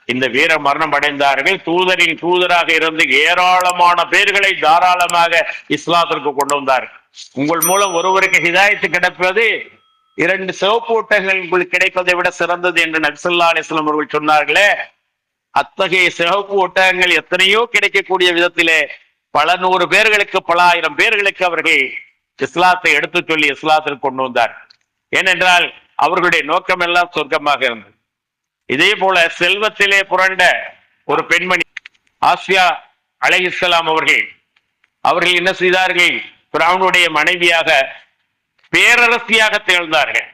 இந்த வீர மரணம் அடைந்தார்கள். தூதரின் தூதராக இருந்து ஏராளமான பேர்களை தாராளமாக இஸ்லாத்திற்கு கொண்டு வந்தார்கள். உங்கள் மூலம் ஒருவருக்கு ஹிதாயத்து கிடைப்பது 2 சிவப்பு ஒட்டகங்கள் உங்களுக்கு கிடைப்பதை விட சிறந்தது என்று நபி ஸல்லல்லாஹு அலைஹி வஸல்லம் அவர்கள் சொன்னார்களே, அத்தகைய சிவப்பு ஒட்டகங்கள் எத்தனையோ கிடைக்கக்கூடிய விதத்திலே பல 100 பேர்களுக்கு, பல 1000 பேர்களுக்கு அவர்கள் இஸ்லாத்தை எடுத்து சொல்லி இஸ்லாத்திற்கு கொண்டு வந்தார். ஏனென்றால் அவர்களுடைய நோக்கம் எல்லாம் சொர்க்கமாக இருந்தது. இதே போல செல்வத்திலே புரண்ட ஒரு பெண்மணி ஆசியா அலைஹிஸ்ஸலாம் அவர்கள் என்ன செய்தார்கள்? ஃபிரௌனுடைய மனைவியாக, பேரரசியாக திகழ்ந்தார்கள்.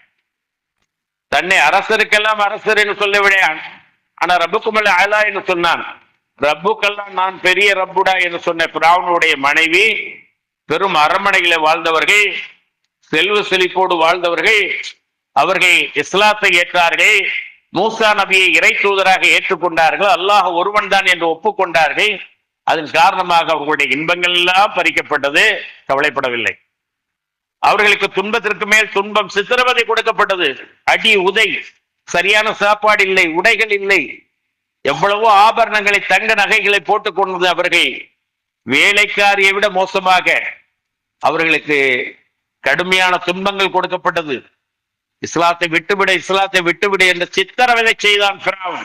தன்னை அரசருக்கெல்லாம் அரசர் என்று சொல்லவிட, ஆனா ரப்புக்குமல் அலா என்று சொன்னான். ரப்புக்கெல்லாம் நான் பெரிய ரப்புடா என்று சொன்ன ஃபிரௌனுடைய மனைவி, பெரும் அரண்மனையில வாழ்ந்தவர்கள், செல்வ செழிப்போடு வாழ்ந்தவர்கள். அவர்கள் இஸ்லாத்தை ஏற்றார்கள். மூசா நபியை இறை தூதராக ஏற்றுக்கொண்டார்கள், அல்லாஹ் ஒருவன் தான் என்று ஒப்புக்கொண்டார்கள். அதன் காரணமாக அவர்களுடைய இன்பங்கள் எல்லாம் பறிக்கப்பட்டது. கவலைப்படவில்லை. அவர்களுக்கு துன்பத்திற்கு மேல் துன்பம், சித்திரவதை கொடுக்கப்பட்டது. அடி, உதை, சரியான சாப்பாடு இல்லை, உடைகள் இல்லை, எவ்வளவோ ஆபரணங்களை, தங்க நகைகளை போட்டுக் கொண்டது அவர்கள். வேலைக்காரியை விட மோசமாக அவர்களுக்கு கடுமையான துன்பங்கள் கொடுக்கப்பட்டது. இஸ்லாத்தை விட்டுவிட, இஸ்லாத்தை விட்டுவிட என்று சித்திரவதை செய்தான் ஃபிரௌன்.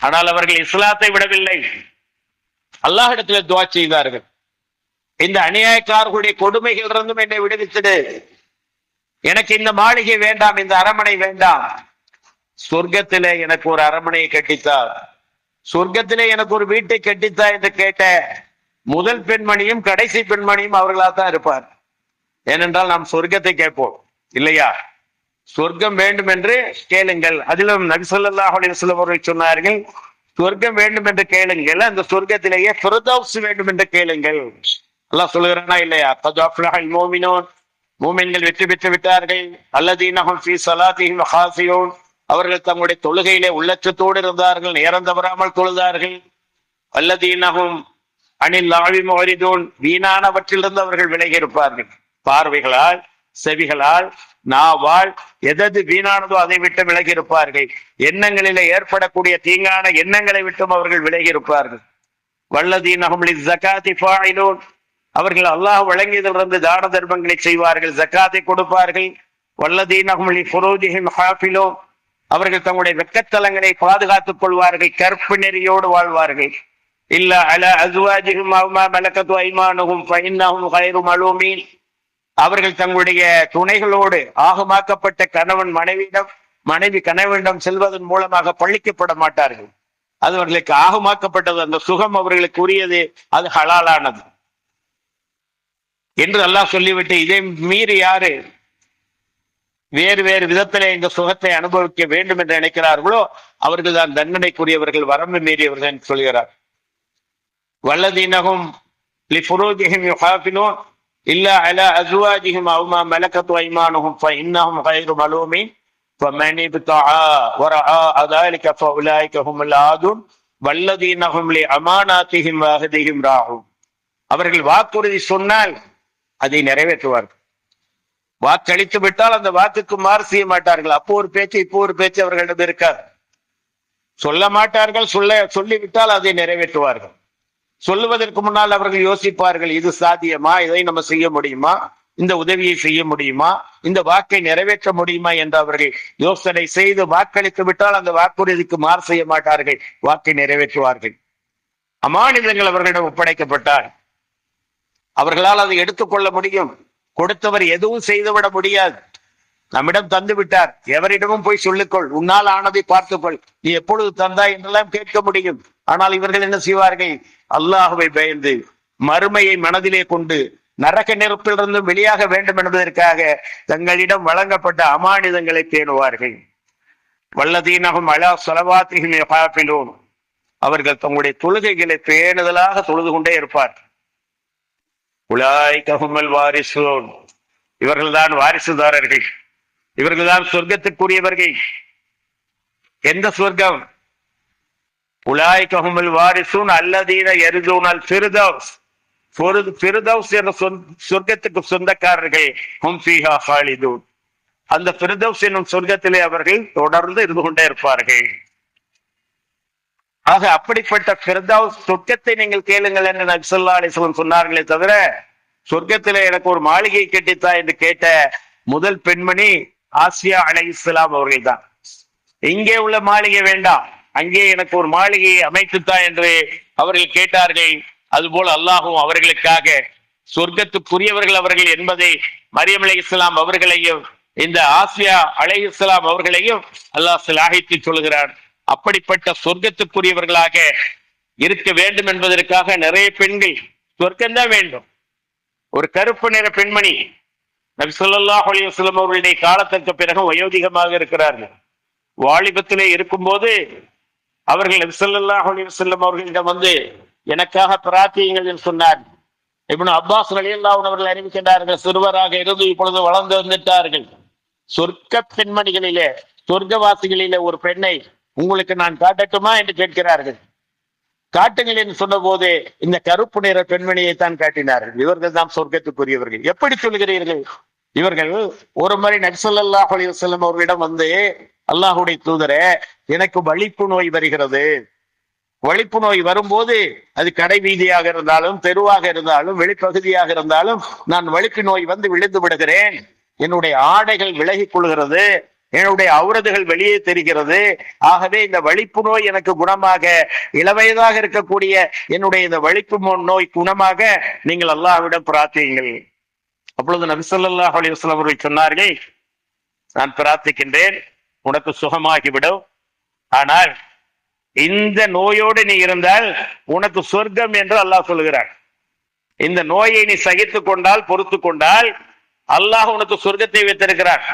ஆனால் அவர்கள் இஸ்லாத்தை விடவில்லை. அல்லாஹ்விடத்தில் துஆ செய்தார்கள், இந்த அநியாயக்காரர்களுடைய கொடுமைகள் இருந்தும் என்னை விடுவித்திடு. எனக்கு இந்த மாளிகை வேண்டாம், இந்த அரண்மனை வேண்டாம். சொர்க்கத்திலே எனக்கு ஒரு அரண்மனையை கட்டித்தார், சொர்க்கத்திலே எனக்கு ஒரு வீட்டை கட்டித்தா என்று கேட்ட முதல் பெண்மணியும் கடைசி பெண்மணியும் அவர்களால் தான் இருப்பார். ஏனென்றால் நாம் சொர்க்கத்தை கேட்போம் இல்லையா? சொர்க்கம் வேண்டும் என்று கேளுங்கள். அதிலும் நபி ஸல்லல்லாஹு அலைஹி வஸல்லம் அவர்கள் சொன்னார்கள், சொர்க்கம் வேண்டும் என்று கேளுங்கள், அந்த சொர்க்கத்திலேயே ஃபிர்தௌஸ் வேண்டும் என்று கேளுங்கள். அல்லாஹ் சொல்லுகிறானா இல்லையா? கத் அஃப்லஹல் முஃமினூன், மூமின்கள் வெற்றி பெற்று விட்டார்கள். அல்லதீன ஹும் ஃபீ ஸலாத்திஹிம் ஹாஷியூன், அவர்கள் தங்களுடைய தொழுகையிலே உள்ளச்சத்தோடு இருந்தார்கள், நேரம் தவறாமல் தொழுதார்கள். அல்லதீன ஹும் அனில் லாஹி முஅரிதூன், வீணானவற்றிலிருந்து அவர்கள் விலகி இருப்பார்கள். பார்வைகளால், செவிகளால், நாவால் எதது வீணானதோ அதை விட்டு விலகி இருப்பார்கள். எண்ணங்களிலே ஏற்படக்கூடிய தீங்கான எண்ணங்களை விட்டும் அவர்கள் விலகி இருப்பார்கள். வல்லதீனஹும் லிஸ்ஸகாத்தி ஃபாயிலூன், அவர்கள் அல்லாஹ் வழங்கியதிலிருந்து தான தர்மங்களை செய்வார்கள், ஜக்காத்தை கொடுப்பார்கள். வல்லதீனஹும் லிஃபுரூஜிஹிம் ஹாஃபிலூன், அவர்கள் தங்களுடைய வெட்கத்தலங்களை பாதுகாத்துக் கொள்வார்கள், கற்பு நெறியோடு வாழ்வார்கள். இல்ல அலா அஸ்வாஜிஹிம் அவ் மா மலக்கத் ஐமானுஹும் ஃபஇன்னஹும் கைரு மலூமீன், அவர்கள் தங்களுடைய துணைகளோடு ஆகமாக்கப்பட்ட கணவன் மனைவியிடம், மனைவி கணவனிடம் செல்வதன் மூலமாக பழிக்கப்பட மாட்டார்கள். அது அவர்களுக்கு ஆகமாக்கப்பட்டது, அந்த சுகம் அவர்களுக்கு உரியது, அது ஹலாலானது என்று அல்லாஹ் சொல்லிவிட்டு, இதை மீறி யாரு வேறு வேறு விதத்திலே இந்த சுகத்தை அனுபவிக்க வேண்டும் என்று நினைக்கிறார்களோ அவர்கள் தான் தண்டனைக்குரியவர்கள், வரம்பு மீறியவர்கள் என்று சொல்கிறார். வல்லதீனஹும் லிஃபுரூஜிஹிம் யுஹாஃபிலூன் இல்லா அலா அஸ்வாஜிஹிம் அவ் மா மலக்கத் ஐமானுஹும் ஃபஇன்னஹும் கைரு மலூமீன் ஃபமன் இப்தஆ வரஆ ذلك فاولئك هم العادون வல்லதீனஹும் லிஅமானாத்திஹிம் வஅஹ்திஹிம் ராஊன், அவர்கள் வாக்குறுதி சொன்னால் அதை நிறைவேற்றுவார்கள். வாக்களித்து விட்டால் அந்த வாக்குக்கு மாறு செய்ய மாட்டார்கள். அப்போ ஒரு பேச்சு, இப்போ ஒரு பேச்சு அவர்களிடம் இருக்காது. சொல்ல மாட்டார்கள், சொல்லிவிட்டால் அதை நிறைவேற்றுவார்கள். சொல்லுவதற்கு முன்னால் அவர்கள் யோசிப்பார்கள், இது சாத்தியமா, இதை நம்ம செய்ய முடியுமா, இந்த உதவியை செய்ய முடியுமா, இந்த வாக்கை நிறைவேற்ற முடியுமா என்று அவர்கள் யோசனை செய்து வாக்களித்து விட்டால் அந்த வாக்குறுதிக்கு மாறு செய்ய மாட்டார்கள், வாக்கை நிறைவேற்றுவார்கள். அமானிதங்கள் அவர்களிடம் ஒப்படைக்கப்பட்டால் அவர்களால் அதை எடுத்துக்கொள்ள முடியும். கொடுத்தவர் எதுவும் செய்துவிட முடியாது. நம்மிடம் தந்து விட்டார், எவரிடமும் போய் சொல்லிக்கொள், உன்னால் ஆனதை பார்த்துக்கொள், நீ எப்பொழுது தந்தாய் என்றெல்லாம் கேட்க முடியும். ஆனால் இவர்கள் என்ன செய்வார்கள்? அல்லாஹ்வை பயந்து, மறுமையை மனதிலே கொண்டு, நரக நெருப்பிலிருந்து வெளியாக வேண்டும் என்பதற்காக தங்களிடம் வழங்கப்பட்ட அமானிதங்களை பேணுவார்கள். வல்லதீனஹும் அலா ஸலவாத்திஹிம் யுஹாஃபிலூன், அவர்கள் தங்களுடைய தொழுகைகளை பேணுதலாக தொழுது கொண்டே இருப்பார். உலாயிக ஹுமுல் வாரிசூன், இவர்கள்தான் வாரிசுதாரர்கள், இவர்கள்தான் சொர்க்கத்துக்குரியவர்கள். எந்த சொர்க்கம்? உலாயிக ஹுமுல் வாரிசூன் அல்லதீன யரிதூனல் ஃபிர்தௌஸ், ஃபிர்தௌஸ் என்ற சொர்க்கத்துக்கு சொந்தக்காரர்கள். ஹும் ஃபீஹா ஹாலிதூன், அந்த ஃபிர்தௌஸ் என்னும் சொர்க்கத்திலே அவர்கள் தொடர்ந்து இருந்து கொண்டே இருப்பார்கள். ஆக அப்படிப்பட்ட ஃபிர்தௌஸ் சொர்க்கத்தை நீங்கள் கேளுங்கள் என்று நபி ஸல்லல்லாஹு அலைஹி வஸல்லம் சொன்னார்களே தவிர, சொர்க்கத்திலே எனக்கு ஒரு மாளிகை கட்டித்தா என்று கேட்ட முதல் பெண்மணி ஆசியா அலைஹிஸ்ஸலாம் அவர்கள் தான். இங்கே உள்ள மாளிகை வேண்டாம், அங்கே எனக்கு ஒரு மாளிகையை அமைத்துத்தா என்று அவர்கள் கேட்டார்கள். அதுபோல் அல்லாஹும் அவர்களுக்காக சொர்க்கத்துக்குரியவர்கள் அவர்கள் என்பதை மரியம் அலைஹிஸ்ஸலாம் அவர்களையும் இந்த ஆசியா அலைஹிஸ்ஸலாம் அவர்களையும் அல்லாஹ் ஸலாஹித்து சொல்கிறார். அப்படிப்பட்ட சொர்க்கத்துக்குரியவர்களாக இருக்க வேண்டும் என்பதற்காக நிறைய பெண்கள் சொர்க்கம்தான் வேண்டும். ஒரு கருப்பு நிற பெண்மணி நபி ஸல்லல்லாஹு அலைஹி வஸல்லம் அவர்களுடைய காலத்திற்கு பிறகு வயோதிகமாக இருக்கிறார்கள். வாலிபத்திலே இருக்கும்போது அவர்கள் நபி ஸல்லல்லாஹு அலைஹி வஸல்லம் அவர்களிடம் வந்து எனக்காக பிரார்த்தியுங்கள் என்று சொன்னார். இப்னு அப்பாஸ் ரலியல்லாஹு அன்ஹு அவர்கள் அறிவிக்கின்றார்கள், சிறுவராக இருந்து இப்பொழுது வளர்ந்து வந்துட்டார்கள். சொர்க்க பெண்மணிகளிலே சொர்க்கவாசிகளில ஒரு பெண்ணை உங்களுக்கு நான் காட்டட்டுமா என்று கேட்கிறார்கள். காட்டுங்கள் என்று சொன்ன போது இந்த கருப்பு நிற பெண்மணியை தான் காட்டினார்கள். இவர்கள் தான் சொர்க்கத்துக்குரியவர்கள். எப்படி சொல்கிறீர்கள்? இவர்கள் ஒரு முறை நபி ஸல்லல்லாஹு அலைஹி வஸல்லம் அவர்களிடம் வந்து, அல்லாஹ்வுடைய தூதரே, எனக்கு வலிப்பு நோய் வருகிறது. வலிப்பு நோய் வரும்போது அது கடை வீதியாக இருந்தாலும், தெருவாக இருந்தாலும், வெளிப்பகுதியாக இருந்தாலும், நான் வலிப்பு நோய் வந்து விழுந்து விடுகிறேன். என்னுடைய ஆடைகள் விலகிக் கொள்கிறது, என்னுடைய அவுரதுகள் வெளியே தெரிகிறது. ஆகவே இந்த வலிப்பு நோய் எனக்கு குணமாக, இளவயதாக இருக்கக்கூடிய என்னுடைய இந்த வலிப்பு நோய் குணமாக நீங்கள் அல்லாஹ்விடம் பிரார்த்தியுங்கள். அப்பொழுது நபி ஸல்லல்லாஹு அலைஹி வஸல்லம் அவர்கள் சொன்னார்கள், நான் பிரார்த்திக்கின்றேன், உனக்கு சுகமாகிவிடும். ஆனால் இந்த நோயோடு நீ இருந்தால் உனக்கு சொர்க்கம் என்று அல்லாஹ் சொல்கிறார். இந்த நோயை நீ சகித்துக் கொண்டால், பொறுத்து கொண்டால், அல்லாஹ் உனக்கு சொர்க்கத்தை வைத்திருக்கிறார்.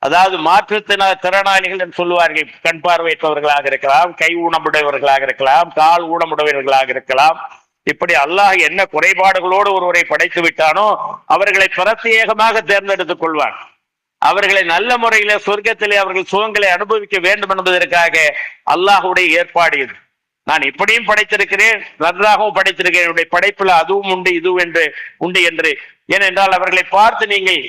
அதாவது மாற்றுத்திறனாளிகள் என்று சொல்லுவார்கள். கண் பார்வையற்றவர்களாக இருக்கலாம், கை ஊனமுடையவர்களாக இருக்கலாம், கால் ஊனமுடையவர்களாக இருக்கலாம். இப்படி அல்லாஹ் என்ன குறைபாடுகளோடு ஒருவரை படைத்து விட்டானோ அவர்களை பிரத்யேகமாக தேர்ந்தெடுத்துக் கொள்வான். அவர்களை நல்ல முறையில சொர்க்கத்திலே அவர்கள் சுகங்களை அனுபவிக்க வேண்டும் என்பதற்காக அல்லாஹுடைய ஏற்பாடு இது. நான் இப்படியும் படைத்திருக்கிறேன், நன்றாகவும் படைத்திருக்கிறேன். என்னுடைய படைப்புல அதுவும் உண்டு, இதுவும் என்று உண்டு என்று. ஏனென்றால் அவர்களை பார்த்து நீங்கள்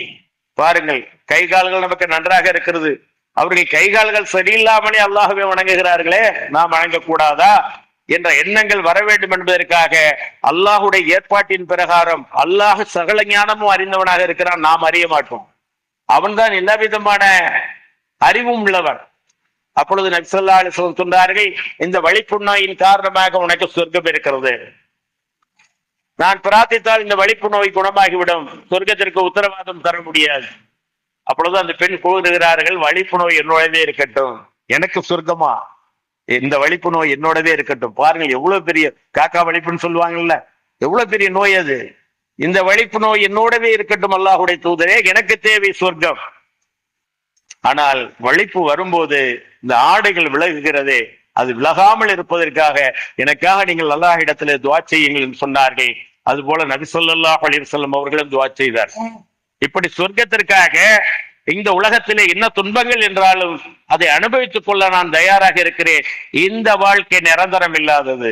பாருங்கள், கை கால்கள் நமக்கு நன்றாக இருக்கிறது. அவர்கள் கை கால்கள் சரியில்லாமலே அல்லாஹ்வை வணங்குகிறார்களே, நாம் வணங்கக்கூடாதா என்ற எண்ணங்கள் வர வேண்டும் என்பதற்காக அல்லாஹுடைய ஏற்பாட்டின் பிரகாரம் அல்லாஹ் சகல ஞானமும் அறிந்தவனாக இருக்கிறான், நாம் அறிய மாட்டோம். அவன்தான் எல்லா விதமான அறிவும் உள்ளவன். அப்பொழுது நபி ஸல்லல்லாஹு அலைஹி வஸல்லம் சொன்னார்கள், இந்த வலிப்புண்ணோயின் காரணமாக உனக்கு சொர்க்கம் இருக்கிறது. நான் பிரார்த்தித்தால் இந்த வலிப்பு நோய் குணமாகிவிடும், சொர்க்கத்திற்கு உத்தரவாதம் தர முடியாது. அப்பொழுது அந்த பெண் கூறுகிறார்கள், வலிப்பு நோய் என்னோடவே இருக்கட்டும், எனக்கு சொர்க்கமா? இந்த வலிப்பு நோய் என்னோடவே இருக்கட்டும். பாருங்கள், எவ்வளவு பெரிய காக்கா வலிப்புன்னு சொல்லுவாங்கல்ல, எவ்வளவு பெரிய நோய் அது. இந்த வலிப்பு நோய் என்னோடவே இருக்கட்டும் அல்லாஹ்வுடைய தூதரே, எனக்கு தேவை சொர்க்கம். ஆனால் வலிப்பு வரும்போது இந்த ஆடைகள் விலகுகிறது, அது விலகாமல் இருப்பதற்காக எனக்காக நீங்கள் அல்லாஹ் இடத்திலே துஆ செய்யுங்கள் என்று சொன்னார்கள். அதுபோல நபி ஸல்லல்லாஹு அலைஹி வஸல்லம் அவர்களும் துஆ செய்தார். இப்படி சொர்க்கத்திற்காக இந்த உலகத்திலே என்ன துன்பங்கள் என்றாலும் அதை அனுபவித்துக் கொள்ள நான் தயாராக இருக்கிறேன். இந்த வாழ்க்கை நிரந்தரம் இல்லாதது,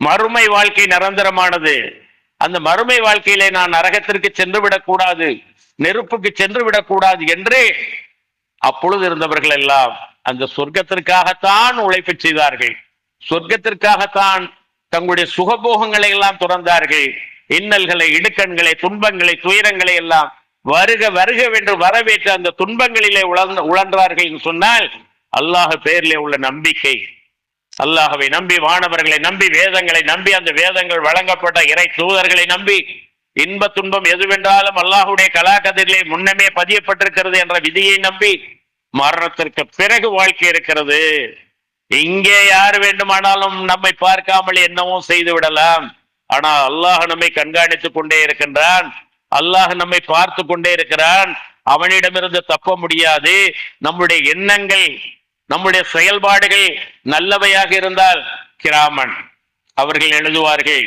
மறுமை வாழ்க்கை நிரந்தரமானது. அந்த மறுமை வாழ்க்கையிலே நான் நரகத்திற்கு சென்று விடக்கூடாது, நெருப்புக்கு சென்று விடக்கூடாது என்று அப்பொழுது இருந்தவர்கள் எல்லாம் அந்த சொர்க்கத்திற்காகத்தான் உழைப்பு செய்தார்கள். சொர்க்கத்திற்காகத்தான் தங்களுடைய சுகபோகங்களை எல்லாம் துறந்தார்கள். இன்னல்களை, இடுக்கண்களை, துன்பங்களை, துயரங்களை எல்லாம் வருக வருக என்று வரவேற்று அந்த துன்பங்களிலே உழன்றார்கள் என்று சொன்னால் அல்லாஹ் பேரிலே உள்ள நம்பிக்கை, அல்லாஹ்வை நம்பி, வானவர்களை நம்பி, வேதங்களை நம்பி, அந்த வேதங்கள் வழங்கப்பட்ட இறை தூதர்களை நம்பி, இன்ப துன்பம் எதுவென்றாலும் அல்லாஹுடைய கலாக்கதிலே முன்னமே பதியப்பட்டிருக்கிறது என்ற விதியை நம்பி, மரணத்திற்கு பிறகு வாழ்க்கை இருக்கிறது. இங்கே யார் வேண்டுமானாலும் நம்மை பார்க்காமல் என்னவும் செய்து விடலாம். ஆனால் அல்லாஹ் நம்மை கண்காணித்துக் கொண்டே இருக்கின்றான், அல்லாஹ் நம்மை பார்த்து கொண்டே இருக்கிறான். அவனிடமிருந்து தப்ப முடியாது. நம்முடைய எண்ணங்கள், நம்முடைய செயல்பாடுகள் நல்லவையாக இருந்தால் கிராமன் அவர்கள் எழுதுவார்கள்,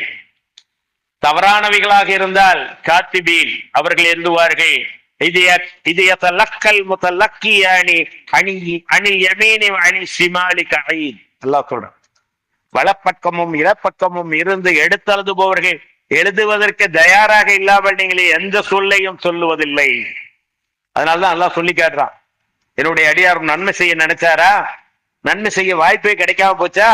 தவறானவைகளாக இருந்தால் காத்திபீன் அவர்கள் எழுதுவார்கள். வலப்பக்கமும் இடப்பக்கமும் இருந்து எடுத்தெழுதுபவர்கள் எழுதுவதற்கு தயாராக இல்லாமல் நீங்கள் எந்த சொல்லையும் சொல்லுவதில்லை. அதனாலதான் அல்லாஹ் சொல்லி காட்டுறான், என்னுடைய அடியார் நன்மை செய்ய நினைச்சாரா, நன்மை செய்ய வாய்ப்பே கிடைக்காம போச்சா,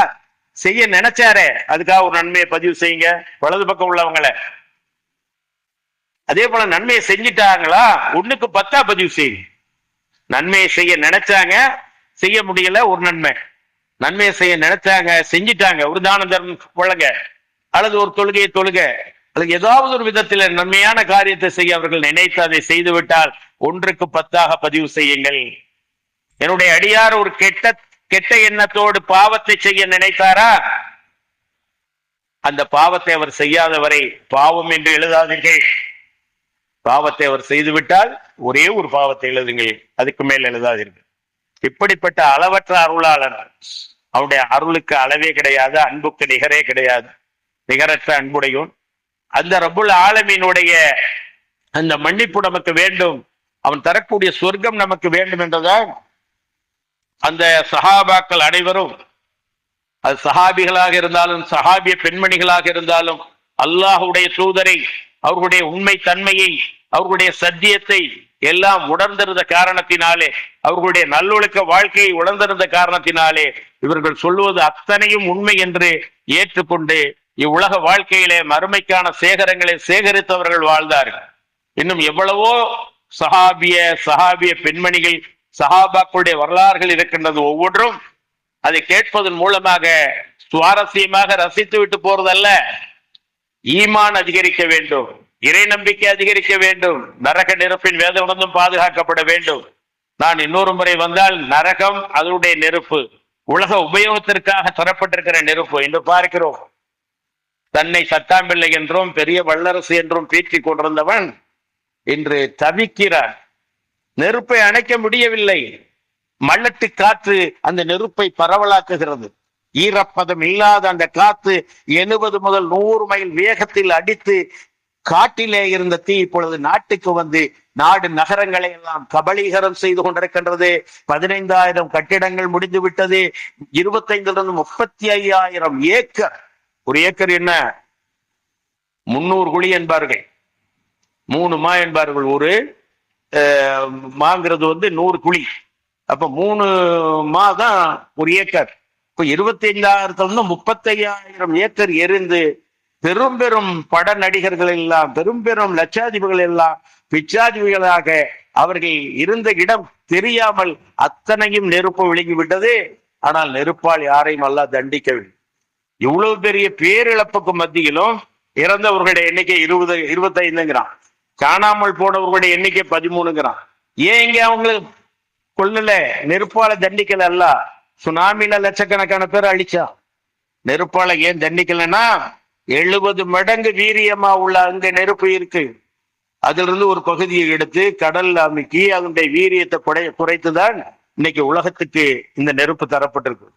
செய்ய நினைச்சாரே அதுக்காக ஒரு நன்மையை பதிவு செய்யுங்க. வலது பக்கம் உள்ளவங்களை அதே போல நன்மையை செஞ்சிட்டாங்களா, 1க்கு 10 பதிவு செய்யுங்க. நன்மையை செய்ய நினைச்சாங்க, செய்ய முடியல, ஒரு நன்மை. நன்மையை செய்ய நினைச்சாங்க, செஞ்சிட்டாங்க, ஒரு தான தர்மம் வழங்க, அல்லது ஒரு தொழுகையை தொழுக, அல்லது ஏதாவது ஒரு விதத்தில் நன்மையான காரியத்தை செய்ய அவர்கள் நினைத்து அதை செய்து விட்டால் 1க்கு 10 பதிவு செய்யுங்கள். என்னுடைய அடியார் ஒரு கெட்ட எண்ணத்தோடு பாவத்தை செய்ய நினைத்தாரா, அந்த பாவத்தை அவர் செய்யாதவரை பாவம் என்று எழுதாதீர்கள். பாவத்தை அவர் செய்துவிட்டால் ஒரே ஒரு பாவத்தை எழுதுங்கள், அதுக்கு மேல் எழுதாதீர்கள். இப்படிப்பட்ட அளவற்ற அருளாளர், அவருடைய அருளுக்கு அளவே கிடையாது, அன்புக்கு நிகரே கிடையாது, நிகரற்ற அன்புடையும். அந்த ரப்புல் ஆலமீனுடைய அந்த மன்னிப்பு நமக்கு வேண்டும், அவன் தரக்கூடிய சொர்க்கம் நமக்கு வேண்டும் என்றதால் அந்த சஹாபாக்கள் அனைவரும், அது சஹாபிகளாக இருந்தாலும் சஹாபிய பெண்மணிகளாக இருந்தாலும், அல்லாஹுடைய தூதரை, அவர்களுடைய உண்மை தன்மையை, அவர்களுடைய சத்தியத்தை எல்லாம் உணர்ந்திருந்த காரணத்தினாலே, அவர்களுடைய நல்லொழுக்க வாழ்க்கையை உணர்ந்திருந்த காரணத்தினாலே இவர்கள் சொல்லுவது அத்தனையும் உண்மை என்று ஏற்றுக்கொண்டு இவ்வுலக வாழ்க்கையிலே மறுமைக்கான சேகரங்களை சேகரித்தவர்கள் வாழ்ந்தார்கள். இன்னும் எவ்வளவோ சஹாபிய பெண்மணிகள், சஹாபாக்களுடைய வரலாறுகள் இருக்கின்றது. ஒவ்வொன்றும் அதை கேட்பதன் மூலமாக சுவாரஸ்யமாக ரசித்து விட்டு போறதல்ல, ஈமான் அதிகரிக்க வேண்டும், இறை நம்பிக்கை அதிகரிக்க வேண்டும், நரக நெருப்பின் வேதனையும் பாதுகாக்கப்பட வேண்டும். நான் இன்னொரு முறை வந்தால் நரகம் அதனுடைய நெருப்பு, உலக உபயோகத்திற்காக தரப்பட்டிருக்கிற நெருப்பு என்று பார்க்கிறோம். தன்னை சட்டாம்பிள்ளை என்றும் பெரிய வல்லரசு என்றும் பேற்றிக் கொண்டிருந்தவன் இன்று தவிக்கிறான். நெருப்பை அணைக்க முடியவில்லை. மல்லட்டு காற்று அந்த நெருப்பை பரவலாக்குகிறது. ஈரப்பதம் இல்லாத அந்த காத்து 80 முதல் 100 மைல் வேகத்தில் அடித்து காட்டிலே இருந்த தீ இப்பொழுது நாட்டுக்கு வந்து நாடு நகரங்களை எல்லாம் கபலீகரம் செய்து கொண்டிருக்கின்றது. 15,000 கட்டிடங்கள் முடிந்து விட்டது. 25,000 35,000 ஏக்கர். ஒரு ஏக்கர் என்ன, 300 குழி என்பார்கள், 3 மா என்பார்கள். ஒரு மாங்கிறது 100 குழி. அப்ப 3 மா தான் ஒரு ஏக்கர். இப்ப 25,000 35,000 ஏக்கர் எரிந்து பெரும் பெரும் பட நடிகர்கள் எல்லாம், பெரும் பெரும் லட்சாதிபதிகள் எல்லாம் பிச்சாதிபதிகளாக அவர்கள் இருந்த இடம் தெரியாமல் அத்தனையும் நெருப்பு விழுங்கிவிட்டது. ஆனால் நெருப்பால் யாரையும் அல்லாஹ் தண்டிக்கவில்லை. இவ்வளவு பெரிய பேரிழப்புக்கு மத்தியிலும் இறந்தவர்களுடைய எண்ணிக்கை 20 25ங்கிறான், காணாமல் போனவர்களுடைய எண்ணிக்கை 13ங்கிறான். ஏன் இங்க அவங்களுக்கு கொள்ளல? நெருப்பால தண்டிக்கல அல்ல. சுனாமில லட்சக்கணக்கான பேர் அழிச்சா. நெருப்பால ஏன் தண்டிக்கலன்னா 70 மடங்கு வீரியமா உள்ள அங்க நெருப்பு இருக்கு. அதுல இருந்து ஒரு பகுதியை எடுத்து கடல்ல அமுக்கி அதனுடைய வீரியத்தை குறைத்துதான் இன்னைக்கு உலகத்துக்கு இந்த நெருப்பு தரப்பட்டிருக்கு.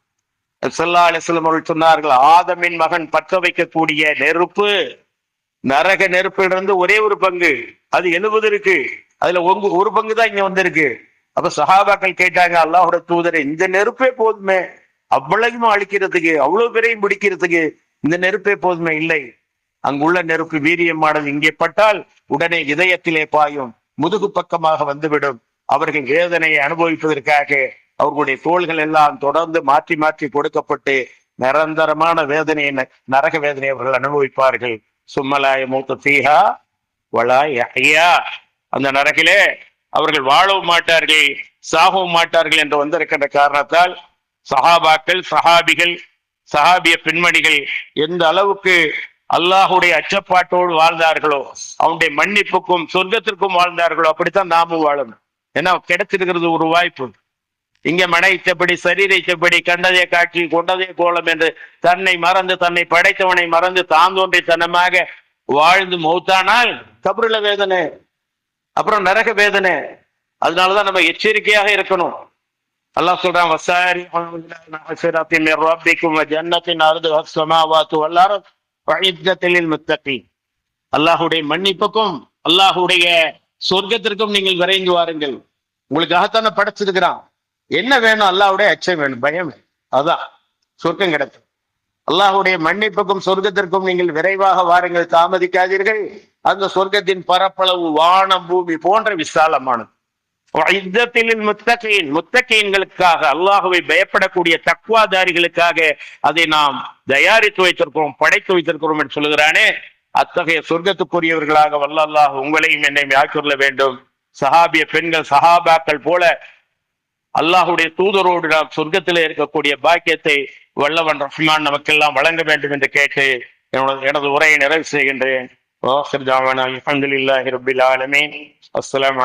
ஸல்லல்லாஹு அலைஹி வஸல்லம் அவர்கள் சொன்னார்கள், ஆதமின் மகன் பற்ற வைக்கக்கூடிய நெருப்பு நரக நெருப்பிலிருந்து ஒரே ஒரு பங்கு, அது 70 இருக்கு, அதுல ஒரு பங்கு தான் இங்க வந்திருக்கு. அப்ப சஹாபாக்கள் கேட்டாங்க, அல்லாஹ்வுடைய தூதரே, இந்த நெருப்பே போதுமே, அவ்வளவும் அழிக்கிறதுக்கு, அவ்வளவு பேரையும் பிடிக்கிறதுக்கு இந்த நெருப்பே போதுமே? இல்லை, அங்குள்ள நெருப்பு வீரியமானது. இங்கே பட்டால் உடனே இதயத்திலே பாயும், முதுகு பக்கமாக வந்துவிடும். அவர்கள் வேதனையை அனுபவிப்பதற்காக அவர்களுடைய தோள்கள் எல்லாம் தொடர்ந்து மாற்றி மாற்றி கொடுக்கப்பட்டு நிரந்தரமான வேதனையை, நரக வேதனையை அவர்கள் அனுபவிப்பார்கள். சும்மலாய மூத்த தீஹா வலா யஹ்யா, அந்த நரகிலே அவர்கள் வாழவும் மாட்டார்கள், சாகவும் மாட்டார்கள் என்று வந்திருக்கின்ற காரணத்தால் சஹாபாக்கள், சஹாபிகள், சஹாபிய பெண்மணிகள் எந்த அளவுக்கு அல்லாஹுடைய அச்சப்பாட்டோடு வாழ்ந்தார்களோ, அவனுடைய மன்னிப்புக்கும் சொர்க்கத்திற்கும் வாழ்ந்தார்களோ, அப்படித்தான் நாமும் வாழணும். ஏன்னா கிடைச்சிருக்கிறது ஒரு வாய்ப்பு. இங்க மனைத்தபடி சரீரைத்தபடி கண்டதே காட்சி கொண்டதே கோலம் என்று தன்னை மறந்து, தன்னை படைத்தவனை மறந்து தான் தோன்றித்தனமாக வாழ்ந்து மௌத்தானால் கபருல வேதனை, அப்புறம் நரக வேதனை. அதனாலதான் நம்ம எச்சரிக்கையாக இருக்கணும். அல்லாஹ் சொல்றான், வசாரி ஜன்னத்தின் அர்து ஸமாவாத்து வல் அர்த் வஇத்தத்தில் முத்தகீன். அல்லாஹ்வுடைய மன்னிப்புக்கும் அல்லாஹ்வுடைய சொர்க்கத்திற்கும் நீங்கள் விரைந்து வாருங்கள். உங்களுக்காகத்தானே படைச்சிருக்கிறான். என்ன வேணும்? அல்லாஹ்வுடைய அச்சம் வேணும், பயம் வேணும், அதான் சொர்க்கம் கிடைக்கும். அல்லாஹ்வுடைய மன்னிப்புக்கும் சொர்க்கத்திற்கும் நீங்கள் விரைவாக வாருங்கள், தாமதிக்காதீர்கள். அந்த சொர்க்கத்தின் பரப்பளவு வானம் பூமி போன்ற விசாலமானது. முத்தகீன்களுக்காக, அல்லாஹுவை பயப்படக்கூடிய தக்வாதாரிகளுக்காக அதை நாம் தயாரித்து வைத்திருக்கிறோம், படைத்து வைத்திருக்கிறோம் என்று சொல்லுகிறானே. அத்தகைய சொர்க்கத்துக்குரியவர்களாக வல்ல அல்லாஹ் உங்களையும் என்னையும் ஆக்கியுள்ள வேண்டும். சஹாபிய பெண்கள், சஹாபாக்கள் போல அல்லாஹுடைய தூதரோடு நாம் சொர்க்கத்திலே இருக்கக்கூடிய பாக்கியத்தை வல்லவன் ரஹ்மான் நமக்கெல்லாம் வழங்க வேண்டும் என்று கேட்டு எனது உரையை நிறைவு செய்கின்றேன். அல்ஹம்துலில்லாஹி ரப்பில் ஆலமீன். அஸ்ஸலாமு